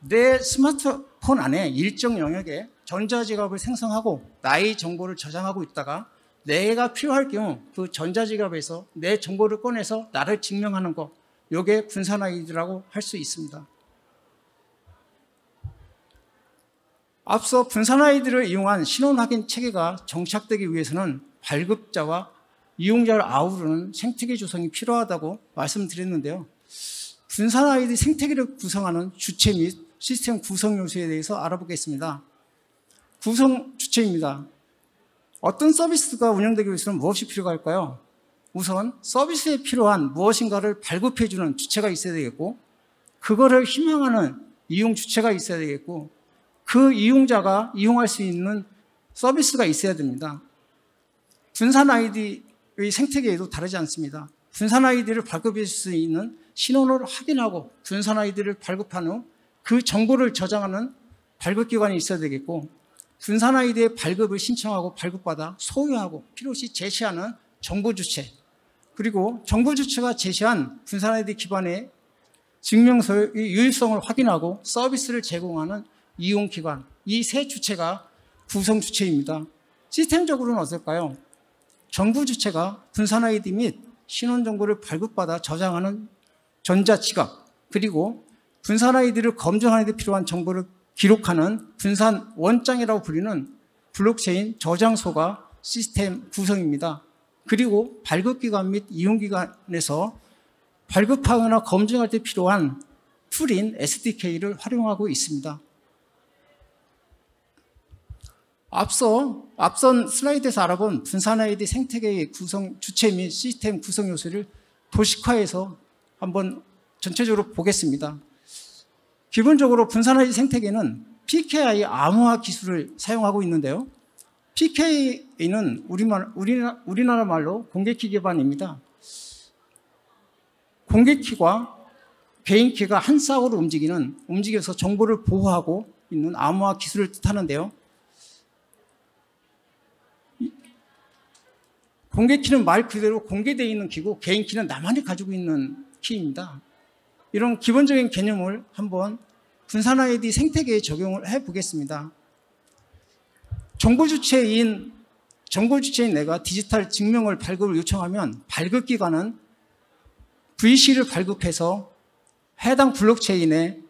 내 스마트폰 안에 일정 영역에 전자지갑을 생성하고 나의 정보를 저장하고 있다가 내가 필요할 경우 그 전자지갑에서 내 정보를 꺼내서 나를 증명하는 것, 이게 분산 아이디라고 할 수 있습니다. 앞서 분산 아이디를 이용한 신원 확인 체계가 정착되기 위해서는 발급자와 이용자를 아우르는 생태계 조성이 필요하다고 말씀드렸는데요. 분산 아이디 생태계를 구성하는 주체 및 시스템 구성 요소에 대해서 알아보겠습니다. 구성 주체입니다. 어떤 서비스가 운영되기 위해서는 무엇이 필요할까요? 우선 서비스에 필요한 무엇인가를 발급해주는 주체가 있어야 되겠고, 그거를 희망하는 이용 주체가 있어야 되겠고, 그 이용자가 이용할 수 있는 서비스가 있어야 됩니다. 분산 아이디의 생태계에도 다르지 않습니다. 분산 아이디를 발급해 줄 수 있는 신원을 확인하고 분산 아이디를 발급한 후 그 정보를 저장하는 발급기관이 있어야 되겠고, 분산 아이디의 발급을 신청하고 발급받아 소유하고 필요시 제시하는 정보 주체, 그리고 정보 주체가 제시한 분산 아이디 기반의 증명서의 유효성을 확인하고 서비스를 제공하는 이용기관, 이 세 주체가 구성 주체입니다. 시스템적으로는 어떨까요? 정부 주체가 분산 아이디 및 신원 정보를 발급받아 저장하는 전자지갑, 그리고 분산 아이디를 검증하는 데 필요한 정보를 기록하는 분산 원장이라고 불리는 블록체인 저장소가 시스템 구성입니다. 그리고 발급기관 및 이용기관에서 발급하거나 검증할 때 필요한 툴인 SDK를 활용하고 있습니다. 앞선 슬라이드에서 알아본 분산 아이디 생태계의 구성 주체 및 시스템 구성 요소를 도식화해서 한번 전체적으로 보겠습니다. 기본적으로 분산 아이디 생태계는 PKI 암호화 기술을 사용하고 있는데요. PKI는 우리나라 말로 공개키 기반입니다. 공개키와 개인키가 한 쌍으로 움직여서 정보를 보호하고 있는 암호화 기술을 뜻하는데요. 공개키는 말 그대로 공개되어 있는 키고 개인키는 나만이 가지고 있는 키입니다. 이런 기본적인 개념을 한번 분산 아이디 생태계에 적용을 해보겠습니다. 정보 주체인 내가 디지털 증명을 발급을 요청하면 발급기관은 VC를 발급해서 해당 블록체인에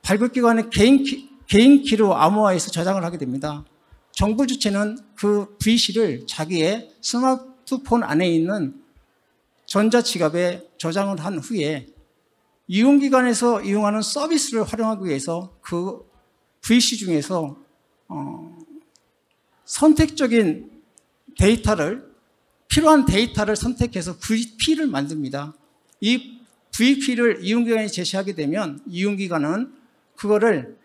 발급기관의 개인키로 암호화해서 저장을 하게 됩니다. 정보 주체는 그 VC를 자기의 스마트폰 안에 있는 전자지갑에 저장을 한 후에 이용기관에서 이용하는 서비스를 활용하기 위해서 그 VC 중에서 선택적인 필요한 데이터를 선택해서 VP를 만듭니다. 이 VP를 이용기관에 제시하게 되면 이용기관은 그거를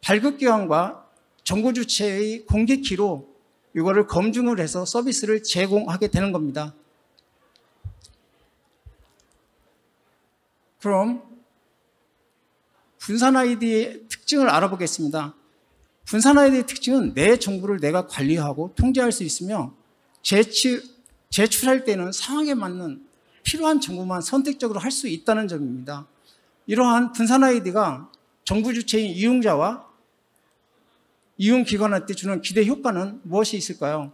발급기관과 정보주체의 공개키로 이거를 검증을 해서 서비스를 제공하게 되는 겁니다. 그럼 분산 아이디의 특징을 알아보겠습니다. 분산 아이디의 특징은 내 정보를 내가 관리하고 통제할 수 있으며 제출할 때는 상황에 맞는 필요한 정보만 선택적으로 할 수 있다는 점입니다. 이러한 분산 아이디가 정부 주체인 이용자와 이용기관한테 주는 기대 효과는 무엇이 있을까요?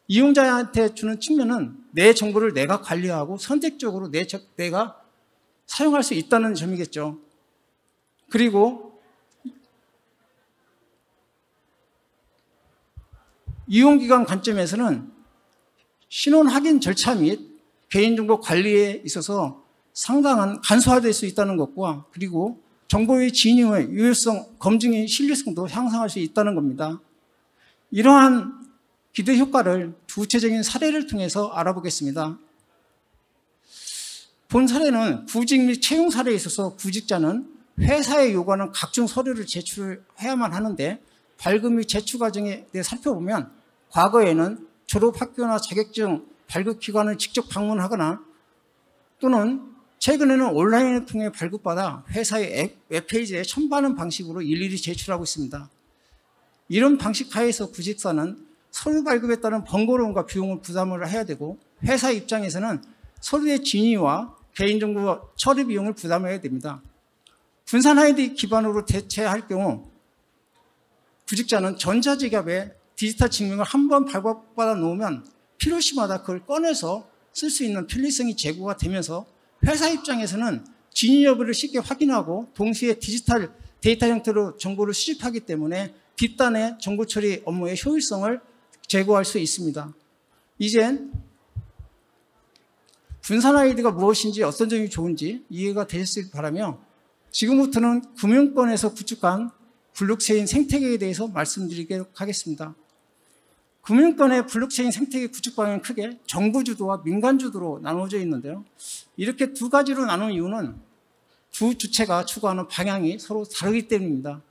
이용자한테 주는 측면은 내 정보를 내가 관리하고 선택적으로 내가 사용할 수 있다는 점이겠죠. 그리고 이용기관 관점에서는 신원 확인 절차 및 개인정보 관리에 있어서 상당한 간소화될 수 있다는 것과 그리고 정보의 진위의 유효성, 검증의 신뢰성도 향상할 수 있다는 겁니다. 이러한 기대 효과를 구체적인 사례를 통해서 알아보겠습니다. 본 사례는 구직 및 채용 사례에 있어서 구직자는 회사에 요구하는 각종 서류를 제출해야만 하는데 발급 및 제출 과정에 대해 살펴보면 과거에는 졸업학교나 자격증 발급기관을 직접 방문하거나 또는 최근에는 온라인을 통해 발급받아 회사의 웹페이지에 첨부하는 방식으로 일일이 제출하고 있습니다. 이런 방식 하에서 구직사는 서류 발급에 따른 번거로움과 비용을 부담을 해야 되고 회사 입장에서는 서류의 진위와 개인정보 처리 비용을 부담해야 됩니다. 분산 아이디 기반으로 대체할 경우 구직자는 전자지갑에 디지털 증명을 한번 발급받아 놓으면 필요시마다 그걸 꺼내서 쓸 수 있는 편리성이 제고가 되면서 회사 입장에서는 진위 여부를 쉽게 확인하고 동시에 디지털 데이터 형태로 정보를 수집하기 때문에 뒷단의 정보 처리 업무의 효율성을 제고할 수 있습니다. 이젠 분산 아이디가 무엇인지 어떤 점이 좋은지 이해가 되셨길 바라며 지금부터는 금융권에서 구축한 블록체인 생태계에 대해서 말씀드리도록 하겠습니다. 금융권의 블록체인 생태계 구축 방향은 크게 정부주도와 민간주도로 나누어져 있는데요. 이렇게 두 가지로 나눈 이유는 두 주체가 추구하는 방향이 서로 다르기 때문입니다.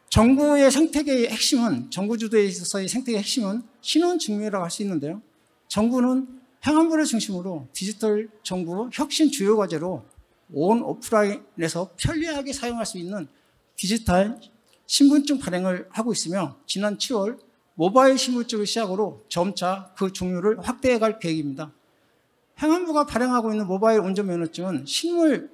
정부의 생태계의 핵심은, 정부주도에 있어서의 생태계의 핵심은 신원증명이라고 할 수 있는데요. 정부는 행안부를 중심으로 디지털 정부 혁신 주요 과제로 온 오프라인에서 편리하게 사용할 수 있는 디지털 신분증 발행을 하고 있으며 지난 7월 모바일 신분증을 시작으로 점차 그 종류를 확대해 갈 계획입니다. 행안부가 발행하고 있는 모바일 운전면허증은 실물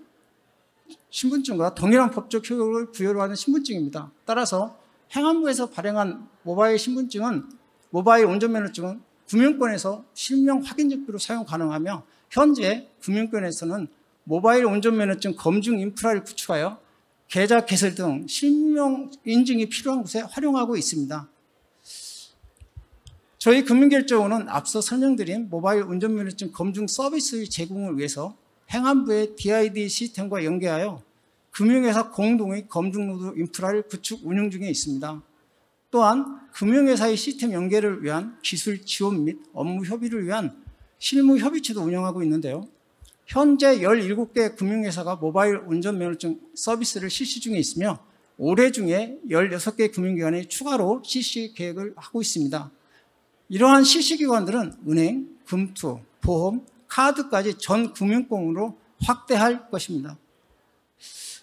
신분증과 동일한 법적 효력을 부여로 하는 신분증입니다. 따라서 행안부에서 발행한 모바일 신분증은, 모바일 운전면허증은 금융권에서 실명 확인증표로 사용 가능하며 현재 금융권에서는 모바일 운전면허증 검증 인프라를 구축하여 계좌 개설 등 실명 인증이 필요한 곳에 활용하고 있습니다. 저희 금융결제원은 앞서 설명드린 모바일 운전면허증 검증 서비스 제공을 위해서 행안부의 DID 시스템과 연계하여 금융회사 공동의 검증 노드 인프라를 구축 운영 중에 있습니다. 또한 금융회사의 시스템 연계를 위한 기술 지원 및 업무 협의를 위한 실무 협의체도 운영하고 있는데요. 현재 17개 금융회사가 모바일 운전면허증 서비스를 실시 중에 있으며 올해 중에 16개 금융기관에 추가로 실시 계획을 하고 있습니다. 이러한 실시기관들은 은행, 금투, 보험, 카드까지 전 금융권으로 확대할 것입니다.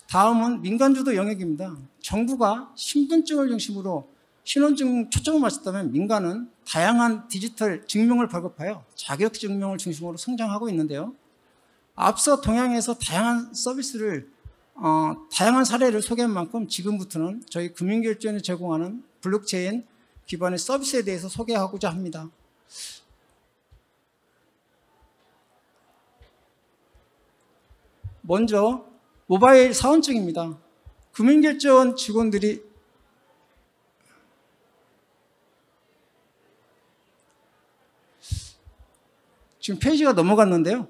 다음은 민간주도 영역입니다. 정부가 신분증을 중심으로 신원증 초점을 맞췄다면 민간은 다양한 디지털 증명을 발급하여 자격증명을 중심으로 성장하고 있는데요. 앞서 동향에서 다양한 서비스를 다양한 사례를 소개한 만큼 지금부터는 저희 금융결제원이 제공하는 블록체인 기반의 서비스에 대해서 소개하고자 합니다. 먼저 모바일 사원증입니다. 금융결제원 직원들이 지금 페이지가 넘어갔는데요.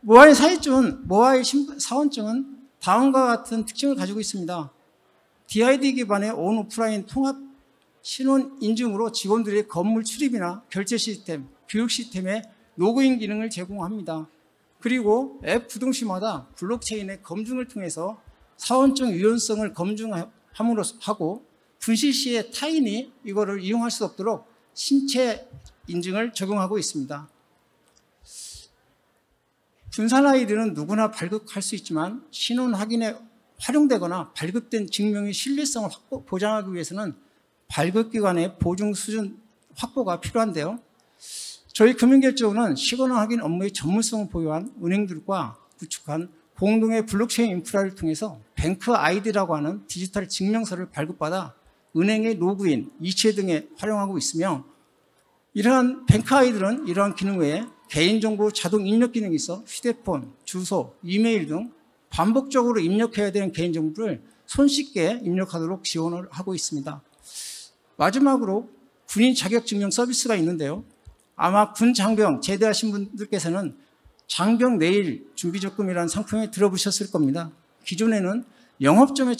모바일 사원증은 다음과 같은 특징을 가지고 있습니다. DID 기반의 온오프라인 통합 신원 인증으로 직원들의 건물 출입이나 결제 시스템, 교육 시스템에 로그인 기능을 제공합니다. 그리고 앱 부등시마다 블록체인의 검증을 통해서 사원증 유효성을 검증함으로 하고 분실 시에 타인이 이거를 이용할 수 없도록 신체 인증을 적용하고 있습니다. 분산 아이디는 누구나 발급할 수 있지만 신원 확인에 활용되거나 발급된 증명의 신뢰성을 보장하기 위해서는 발급기관의 보증 수준 확보가 필요한데요. 저희 금융결제원은 시간화 확인 업무의 전문성을 보유한 은행들과 구축한 공동의 블록체인 인프라를 통해서 뱅크 아이디라고 하는 디지털 증명서를 발급받아 은행의 로그인, 이체 등에 활용하고 있으며 이러한 뱅크 아이들은 이러한 기능 외에 개인정보 자동 입력 기능이 있어 휴대폰, 주소, 이메일 등 반복적으로 입력해야 되는 개인정보를 손쉽게 입력하도록 지원을 하고 있습니다. 마지막으로 군인 자격증명 서비스가 있는데요. 아마 군 장병 제대하신 분들께서는 장병 내일 준비적금이라는 상품을 들어보셨을 겁니다. 기존에는 영업점에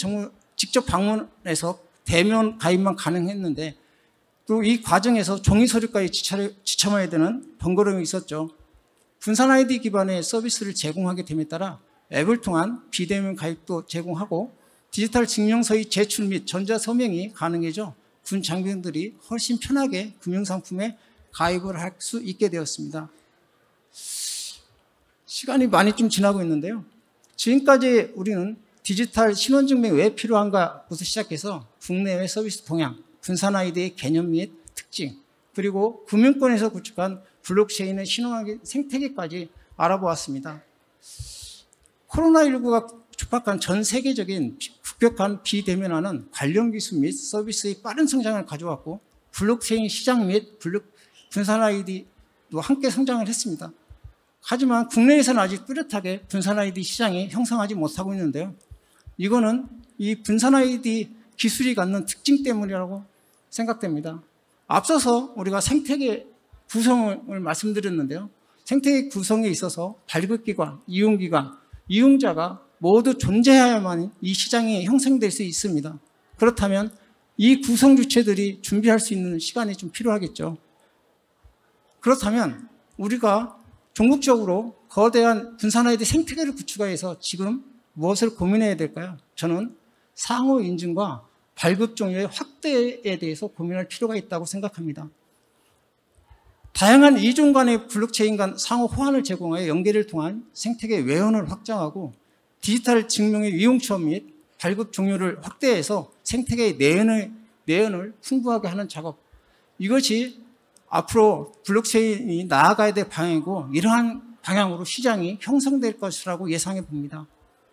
직접 방문해서 대면 가입만 가능했는데 또 이 과정에서 종이 서류까지 지참해야 되는 번거로움이 있었죠. 분산 아이디 기반의 서비스를 제공하게 됨에 따라 앱을 통한 비대면 가입도 제공하고 디지털 증명서의 제출 및 전자서명이 가능해져 군 장병들이 훨씬 편하게 금융상품에 가입을 할 수 있게 되었습니다. 시간이 많이 좀 지나고 있는데요. 지금까지 우리는 디지털 신원증명이 왜 필요한가부터 시작해서 국내외 서비스 동향, 분산 아이디의 개념 및 특징, 그리고 금융권에서 구축한 블록체인의 신원확인 생태계까지 알아보았습니다. 코로나19가 촉박한 전 세계적인 급격한 비대면화는 관련 기술 및 서비스의 빠른 성장을 가져왔고 블록체인 시장 및 분산 아이디도 함께 성장을 했습니다. 하지만 국내에서는 아직 뚜렷하게 분산 아이디 시장이 형성하지 못하고 있는데요. 이거는 이 분산 아이디 기술이 갖는 특징 때문이라고 생각됩니다. 앞서서 우리가 생태계 구성을 말씀드렸는데요. 생태계 구성에 있어서 발급기관, 이용기관, 이용자가 모두 존재해야만 이 시장이 형성될 수 있습니다. 그렇다면 이 구성 주체들이 준비할 수 있는 시간이 좀 필요하겠죠. 그렇다면 우리가 종국적으로 거대한 분산 아이디 생태계를 구축해서 지금 무엇을 고민해야 될까요? 저는 상호 인증과 발급 종류의 확대에 대해서 고민할 필요가 있다고 생각합니다. 다양한 이종 간의 블록체인 간 상호 호환을 제공하여 연계를 통한 생태계 외연을 확장하고 디지털 증명의 이용처 및 발급 종류를 확대해서 생태계의 내연을 풍부하게 하는 작업. 이것이 앞으로 블록체인이 나아가야 될 방향이고 이러한 방향으로 시장이 형성될 것이라고 예상해 봅니다.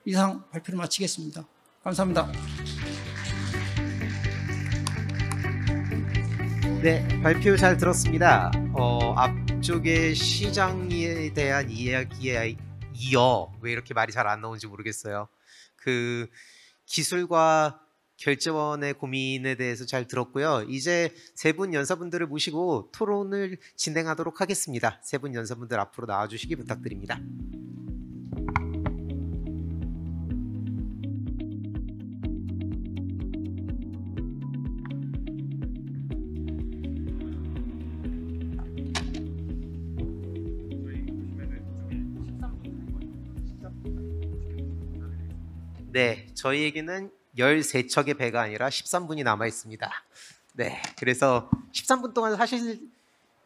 이상 발표를 마치겠습니다. 감사합니다. 네, 발표 잘 들었습니다. 앞쪽에 시장에 대한 이야기에 이어 왜 이렇게 말이 잘 안 나오는지 모르겠어요. 그 기술과 결제원의 고민에 대해서 잘 들었고요. 이제 세 분 연사분들을 모시고 토론을 진행하도록 하겠습니다. 세 분 연사분들 앞으로 나와주시기 부탁드립니다. 네, 저희에게는 13척의 배가 아니라 13분이 남아 있습니다. 네, 그래서 13분 동안 사실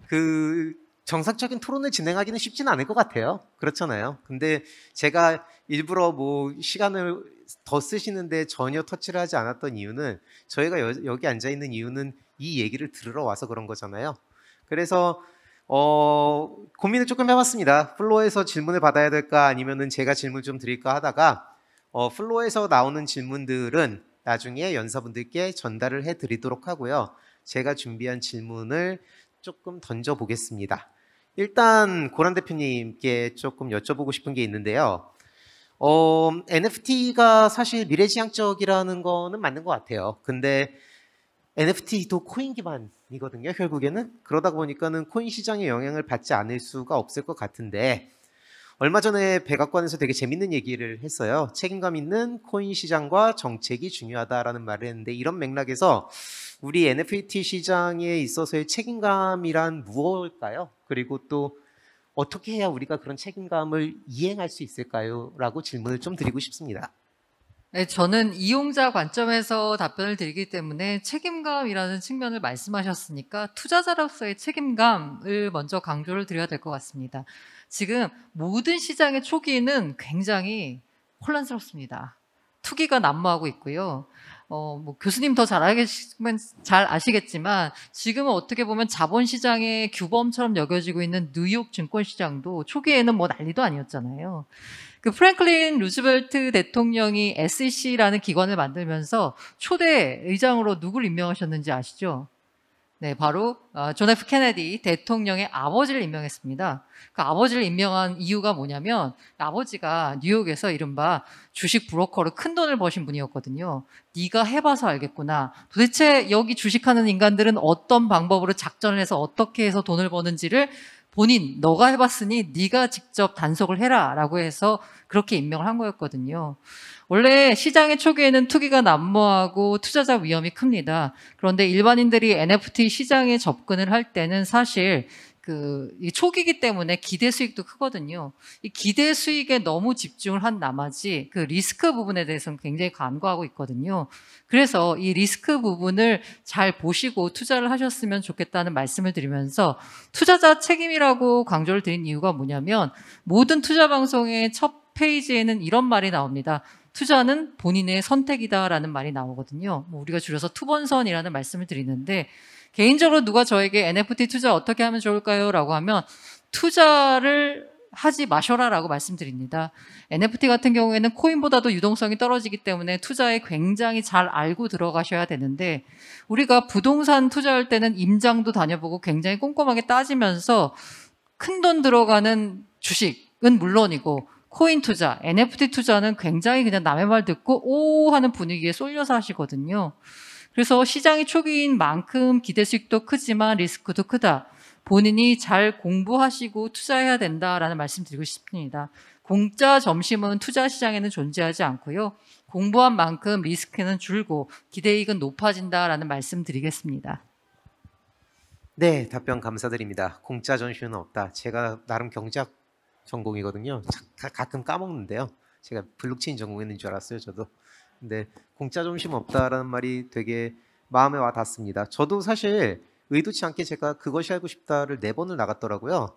그 정상적인 토론을 진행하기는 쉽지는 않을 것 같아요. 그렇잖아요. 근데 제가 일부러 뭐 시간을 더 쓰시는데 전혀 터치를 하지 않았던 이유는 저희가 여기 앉아 있는 이유는 이 얘기를 들으러 와서 그런 거잖아요. 그래서 고민을 조금 해봤습니다. 플로어에서 질문을 받아야 될까 아니면은 제가 질문 좀 드릴까 하다가 플로어에서 나오는 질문들은 나중에 연사분들께 전달을 해드리도록 하고요. 제가 준비한 질문을 조금 던져보겠습니다. 일단 고란 대표님께 조금 여쭤보고 싶은 게 있는데요. NFT가 사실 미래지향적이라는 거는 맞는 것 같아요. 근데 NFT도 코인 기반이거든요, 결국에는. 그러다 보니까는 코인 시장에 영향을 받지 않을 수가 없을 것 같은데, 얼마 전에 백악관에서 되게 재밌는 얘기를 했어요. 책임감 있는 코인 시장과 정책이 중요하다라는 말을 했는데, 이런 맥락에서 우리 NFT 시장에 있어서의 책임감이란 무엇일까요? 그리고 또 어떻게 해야 우리가 그런 책임감을 이행할 수 있을까요? 라고 질문을 좀 드리고 싶습니다. 네, 저는 이용자 관점에서 답변을 드리기 때문에 책임감이라는 측면을 말씀하셨으니까 투자자로서의 책임감을 먼저 강조를 드려야 될 것 같습니다. 지금 모든 시장의 초기는 굉장히 혼란스럽습니다. 투기가 난무하고 있고요. 뭐 교수님 더 잘 아시겠지만 지금은 어떻게 보면 자본시장의 규범처럼 여겨지고 있는 뉴욕 증권시장도 초기에는 뭐 난리도 아니었잖아요. 그 프랭클린 루즈벨트 대통령이 SEC라는 기관을 만들면서 초대 의장으로 누구를 임명하셨는지 아시죠? 네, 바로 존 F 케네디 대통령의 아버지를 임명했습니다. 그 아버지를 임명한 이유가 뭐냐면 아버지가 뉴욕에서 이른바 주식 브로커로 큰 돈을 버신 분이었거든요. 네가 해봐서 알겠구나. 도대체 여기 주식하는 인간들은 어떤 방법으로 작전을 해서 어떻게 해서 돈을 버는지를 너가 해봤으니 네가 직접 단속을 해라 라고 해서 그렇게 임명을 한 거였거든요. 원래 시장의 초기에는 투기가 난무하고 투자자 위험이 큽니다. 그런데 일반인들이 NFT 시장에 접근을 할 때는 사실 이 초기이기 때문에 기대 수익도 크거든요. 이 기대 수익에 너무 집중을 한 나머지 그 리스크 부분에 대해서는 굉장히 간과하고 있거든요. 그래서 이 리스크 부분을 잘 보시고 투자를 하셨으면 좋겠다는 말씀을 드리면서 투자자 책임이라고 강조를 드린 이유가 뭐냐면 모든 투자 방송의 첫 페이지에는 이런 말이 나옵니다. 투자는 본인의 선택이다라는 말이 나오거든요. 뭐 우리가 줄여서 투번선이라는 말씀을 드리는데 개인적으로 누가 저에게 NFT 투자 어떻게 하면 좋을까요? 라고 하면 투자를 하지 마셔라 라고 말씀드립니다. NFT 같은 경우에는 코인보다도 유동성이 떨어지기 때문에 투자에 굉장히 잘 알고 들어가셔야 되는데 우리가 부동산 투자할 때는 임장도 다녀보고 굉장히 꼼꼼하게 따지면서 큰돈 들어가는 주식은 물론이고 코인 투자, NFT 투자는 굉장히 그냥 남의 말 듣고 오 하는 분위기에 쏠려서 하시거든요. 그래서 시장이 초기인 만큼 기대 수익도 크지만 리스크도 크다. 본인이 잘 공부하시고 투자해야 된다라는 말씀 드리고 싶습니다. 공짜 점심은 투자 시장에는 존재하지 않고요. 공부한 만큼 리스크는 줄고 기대이익은 높아진다라는 말씀 드리겠습니다. 네, 답변 감사드립니다. 공짜 점심은 없다. 제가 나름 경제학 전공이거든요. 가끔 까먹는데요. 제가 블록체인 전공했는 줄 알았어요, 저도. 근데 공짜 점심 없다라는 말이 되게 마음에 와 닿습니다. 저도 사실 의도치 않게 제가 그것이 알고 싶다를 4번을 나갔더라고요.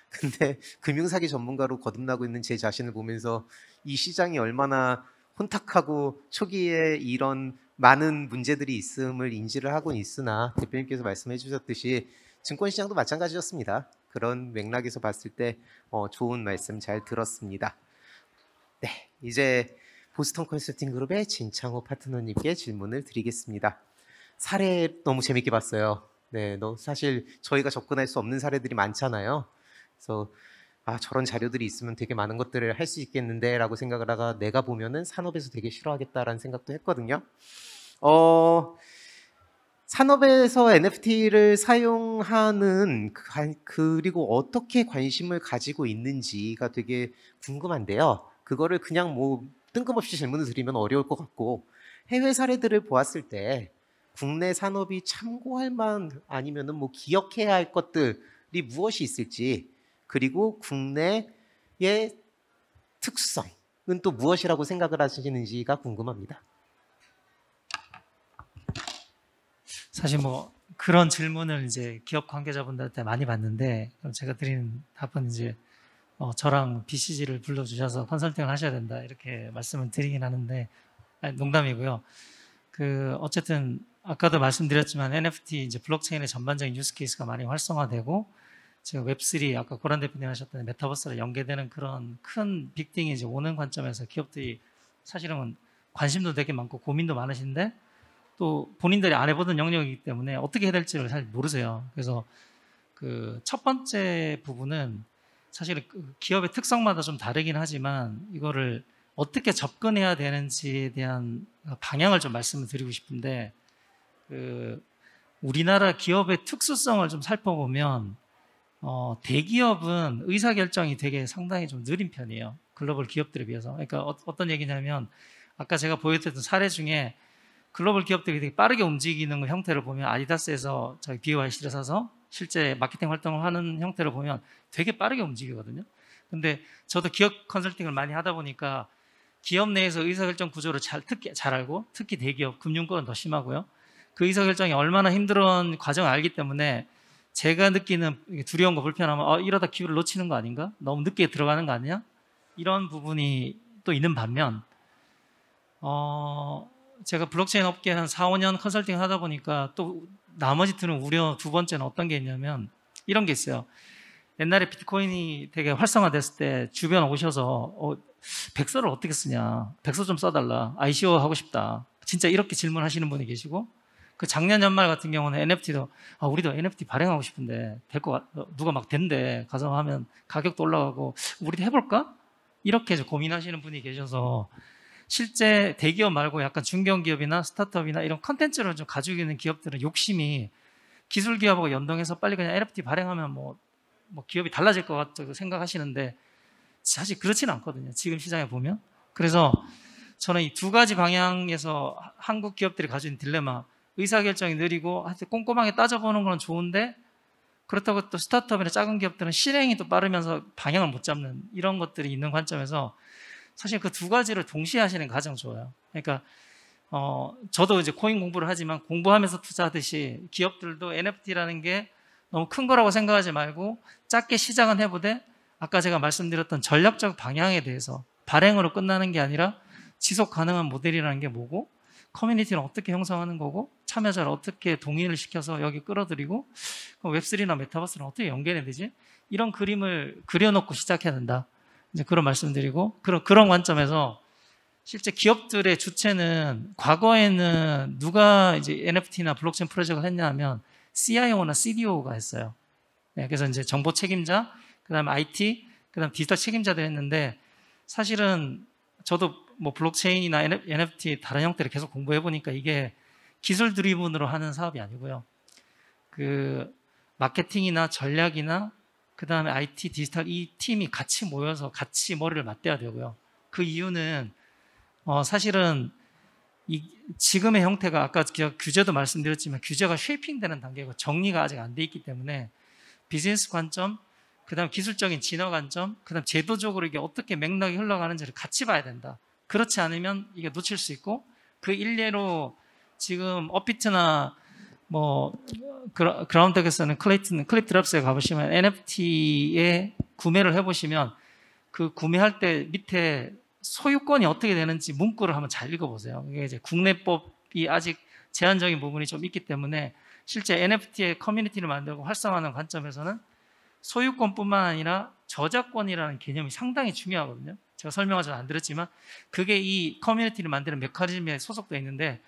근데 금융사기 전문가로 거듭나고 있는 제 자신을 보면서 이 시장이 얼마나 혼탁하고 초기에 이런 많은 문제들이 있음을 인지를 하고 있으나 대표님께서 말씀해 주셨듯이 증권시장도 마찬가지였습니다. 그런 맥락에서 봤을 때 좋은 말씀 잘 들었습니다. 네, 이제 보스턴 컨설팅 그룹의 진창호 파트너님께 질문을 드리겠습니다. 사례 너무 재밌게 봤어요. 네, 사실 저희가 접근할 수 없는 사례들이 많잖아요. 그래서 저런 자료들이 있으면 되게 많은 것들을 할 수 있겠는데 라고 생각을 하다가 내가 보면은 산업에서 되게 싫어하겠다라는 생각도 했거든요. 산업에서 NFT를 사용하는 그리고 어떻게 관심을 가지고 있는지가 되게 궁금한데요. 그거를 그냥 뭐 뜬금없이 질문을 드리면 어려울 것 같고 해외 사례들을 보았을 때 국내 산업이 참고할 만 아니면은 뭐 기억해야 할 것들이 무엇이 있을지 그리고 국내의 특수성 또 무엇이라고 생각을 하시는지가 궁금합니다. 사실 뭐 그런 질문을 이제 기업 관계자분들한테 많이 받는데, 그럼 제가 드리는 답은 이제 저랑 BCG를 불러주셔서 컨설팅을 하셔야 된다 이렇게 말씀을 드리긴 하는데, 아니, 농담이고요. 어쨌든 아까도 말씀드렸지만 NFT 이제 블록체인의 전반적인 유스 케이스가 많이 활성화되고, 지금 웹3 아까 고란 대표님 하셨던 메타버스랑 연계되는 그런 큰 빅띵이 이제 오는 관점에서 기업들이 사실은 관심도 되게 많고 고민도 많으신데, 또 본인들이 안 해보던 영역이기 때문에 어떻게 해야 될지를 잘 모르세요. 그래서 첫 번째 부분은 사실 기업의 특성마다 좀 다르긴 하지만 이거를 어떻게 접근해야 되는지에 대한 방향을 좀 말씀을 드리고 싶은데, 우리나라 기업의 특수성을 좀 살펴보면 대기업은 의사결정이 되게 상당히 좀 느린 편이에요. 글로벌 기업들에 비해서. 그러니까 어떤 얘기냐면, 아까 제가 보여드렸던 사례 중에 글로벌 기업들이 되게 빠르게 움직이는 형태를 보면, 아디다스에서 저희 BYC를 사서 실제 마케팅 활동을 하는 형태를 보면 되게 빠르게 움직이거든요. 근데 저도 기업 컨설팅을 많이 하다 보니까 기업 내에서 의사결정 구조를 특히 잘 알고, 특히 대기업, 금융권은 더 심하고요. 그 의사결정이 얼마나 힘든 과정을 알기 때문에 제가 느끼는 두려움과 불편함은 이러다 기회를 놓치는 거 아닌가? 너무 늦게 들어가는 거 아니냐? 이런 부분이 또 있는 반면, 제가 블록체인 업계 한 4, 5년 컨설팅 하다 보니까 또 나머지 드는 우려 두 번째는 어떤 게 있냐면 이런 게 있어요. 옛날에 비트코인이 되게 활성화됐을 때 주변 오셔서 백서를 어떻게 쓰냐, 백서 좀 써달라, ICO 하고 싶다, 진짜 이렇게 질문하시는 분이 계시고, 그 작년 연말 같은 경우는 NFT도 우리도 NFT 발행하고 싶은데 누가 막 된대, 가서 하면 가격도 올라가고 우리도 해볼까? 이렇게 고민하시는 분이 계셔서, 실제 대기업 말고 약간 중견기업이나 스타트업이나 이런 컨텐츠를 좀 가지고 있는 기업들은 욕심이 기술 기업하고 연동해서 빨리 그냥 NFT 발행하면 뭐 기업이 달라질 것 같다고 생각하시는데 사실 그렇지는 않거든요, 지금 시장에 보면. 그래서 저는 이 두 가지 방향에서 한국 기업들이 가지고 있는 딜레마, 의사결정이 느리고 하여튼 꼼꼼하게 따져보는 건 좋은데, 그렇다고 또 스타트업이나 작은 기업들은 실행이 또 빠르면서 방향을 못 잡는 이런 것들이 있는 관점에서 사실 그 두 가지를 동시에 하시는 게 가장 좋아요. 그러니까 저도 이제 코인 공부를 하지만 공부하면서 투자하듯이 기업들도 NFT라는 게 너무 큰 거라고 생각하지 말고 작게 시작은 해보되, 아까 제가 말씀드렸던 전략적 방향에 대해서 발행으로 끝나는 게 아니라 지속 가능한 모델이라는 게 뭐고, 커뮤니티는 어떻게 형성하는 거고, 참여자를 어떻게 동의를 시켜서 여기 끌어들이고, 웹3나 메타버스는 어떻게 연결해야 되지? 이런 그림을 그려놓고 시작해야 된다, 이제 그런 말씀드리고, 그런 관점에서 실제 기업들의 주체는 과거에는 누가 이제 NFT나 블록체인 프로젝트를 했냐 하면 CIO나 CDO가 했어요. 네, 그래서 이제 정보 책임자, 그다음에 IT, 그다음 디지털 책임자들 했는데, 사실은 저도 뭐 블록체인이나 NFT 다른 형태를 계속 공부해 보니까 이게 기술 드리븐으로 하는 사업이 아니고요. 마케팅이나 전략이나 그다음에 IT, 디지털 이 팀이 같이 모여서 같이 머리를 맞대야 되고요. 그 이유는 사실은 지금의 형태가 아까 규제도 말씀드렸지만 규제가 쉐이핑되는 단계고 정리가 아직 안 돼 있기 때문에 비즈니스 관점, 그다음 기술적인 진화 관점, 그다음 제도적으로 이게 어떻게 맥락이 흘러가는지를 같이 봐야 된다. 그렇지 않으면 이게 놓칠 수 있고, 그 일례로 지금 업비트나 그라운드에서는 클립드랍스에 가보시면 NFT에 구매를 해보시면 그 구매할 때 밑에 소유권이 어떻게 되는지 문구를 한번 잘 읽어보세요. 이게 이제 국내법이 아직 제한적인 부분이 좀 있기 때문에 실제 NFT의 커뮤니티를 만들고 활성화하는 관점에서는 소유권뿐만 아니라 저작권이라는 개념이 상당히 중요하거든요. 제가 설명을 잘 안 드렸지만 그게 이 커뮤니티를 만드는 메커니즘에 소속되어 있는데,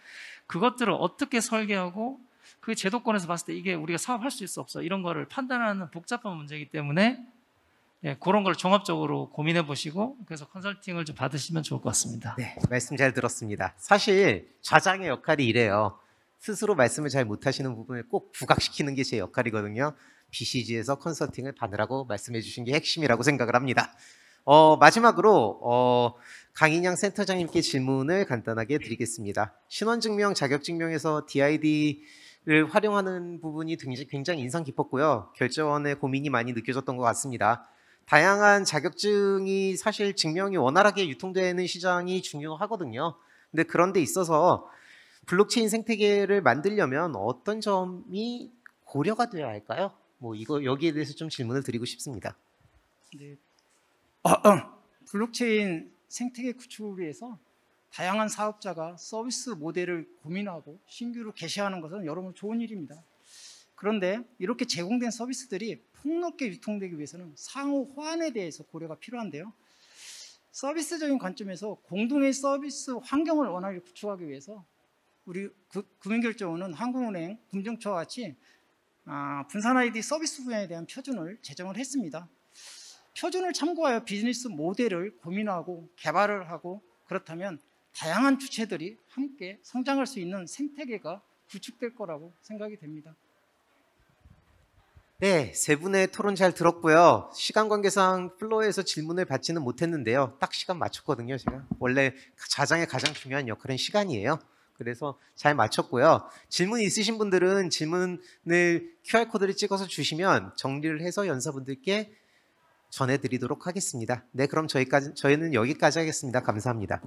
그것들을 어떻게 설계하고 그 제도권에서 봤을 때 이게 우리가 사업할 수 있어 없어, 이런 거를 판단하는 복잡한 문제이기 때문에 그런 걸 종합적으로 고민해 보시고, 그래서 컨설팅을 좀 받으시면 좋을 것 같습니다. 네, 말씀 잘 들었습니다. 사실 좌장의 역할이 이래요. 스스로 말씀을 잘 못하시는 부분을 꼭 부각시키는 게 제 역할이거든요. BCG에서 컨설팅을 받으라고 말씀해 주신 게 핵심이라고 생각을 합니다. 마지막으로 강인양 센터장님께 질문을 간단하게 드리겠습니다. 신원증명, 자격증명에서 DID를 활용하는 부분이 굉장히 인상 깊었고요. 결정에 고민이 많이 느껴졌던 것 같습니다. 다양한 자격증이 사실 증명이 원활하게 유통되는 시장이 중요하거든요. 근데 그런 데 있어서 블록체인 생태계를 만들려면 어떤 점이 고려가 되어야 할까요? 뭐 이거 여기에 대해서 좀 질문을 드리고 싶습니다. 네. 블록체인 생태계 구축을 위해서 다양한 사업자가 서비스 모델을 고민하고 신규로 개시하는 것은 여러모로 좋은 일입니다. 그런데 이렇게 제공된 서비스들이 폭넓게 유통되기 위해서는 상호 호환에 대해서 고려가 필요한데요. 서비스적인 관점에서 공동의 서비스 환경을 원활히 구축하기 위해서 우리 금융결제원은 한국은행, 금정처와 같이 분산 아이디 서비스 분야에 대한 표준을 제정을 했습니다. 표준을 참고하여 비즈니스 모델을 고민하고 개발을 하고, 그렇다면 다양한 주체들이 함께 성장할 수 있는 생태계가 구축될 거라고 생각이 됩니다. 네, 세 분의 토론 잘 들었고요. 시간 관계상 플로어에서 질문을 받지는 못했는데요. 딱 시간 맞췄거든요, 제가. 원래 자장의 가장 중요한 역할은 시간이에요. 그래서 잘 맞췄고요. 질문 있으신 분들은 질문을 QR코드를 찍어서 주시면 정리를 해서 연사분들께 전해드리도록 하겠습니다. 네, 그럼 저희는 여기까지 하겠습니다. 감사합니다.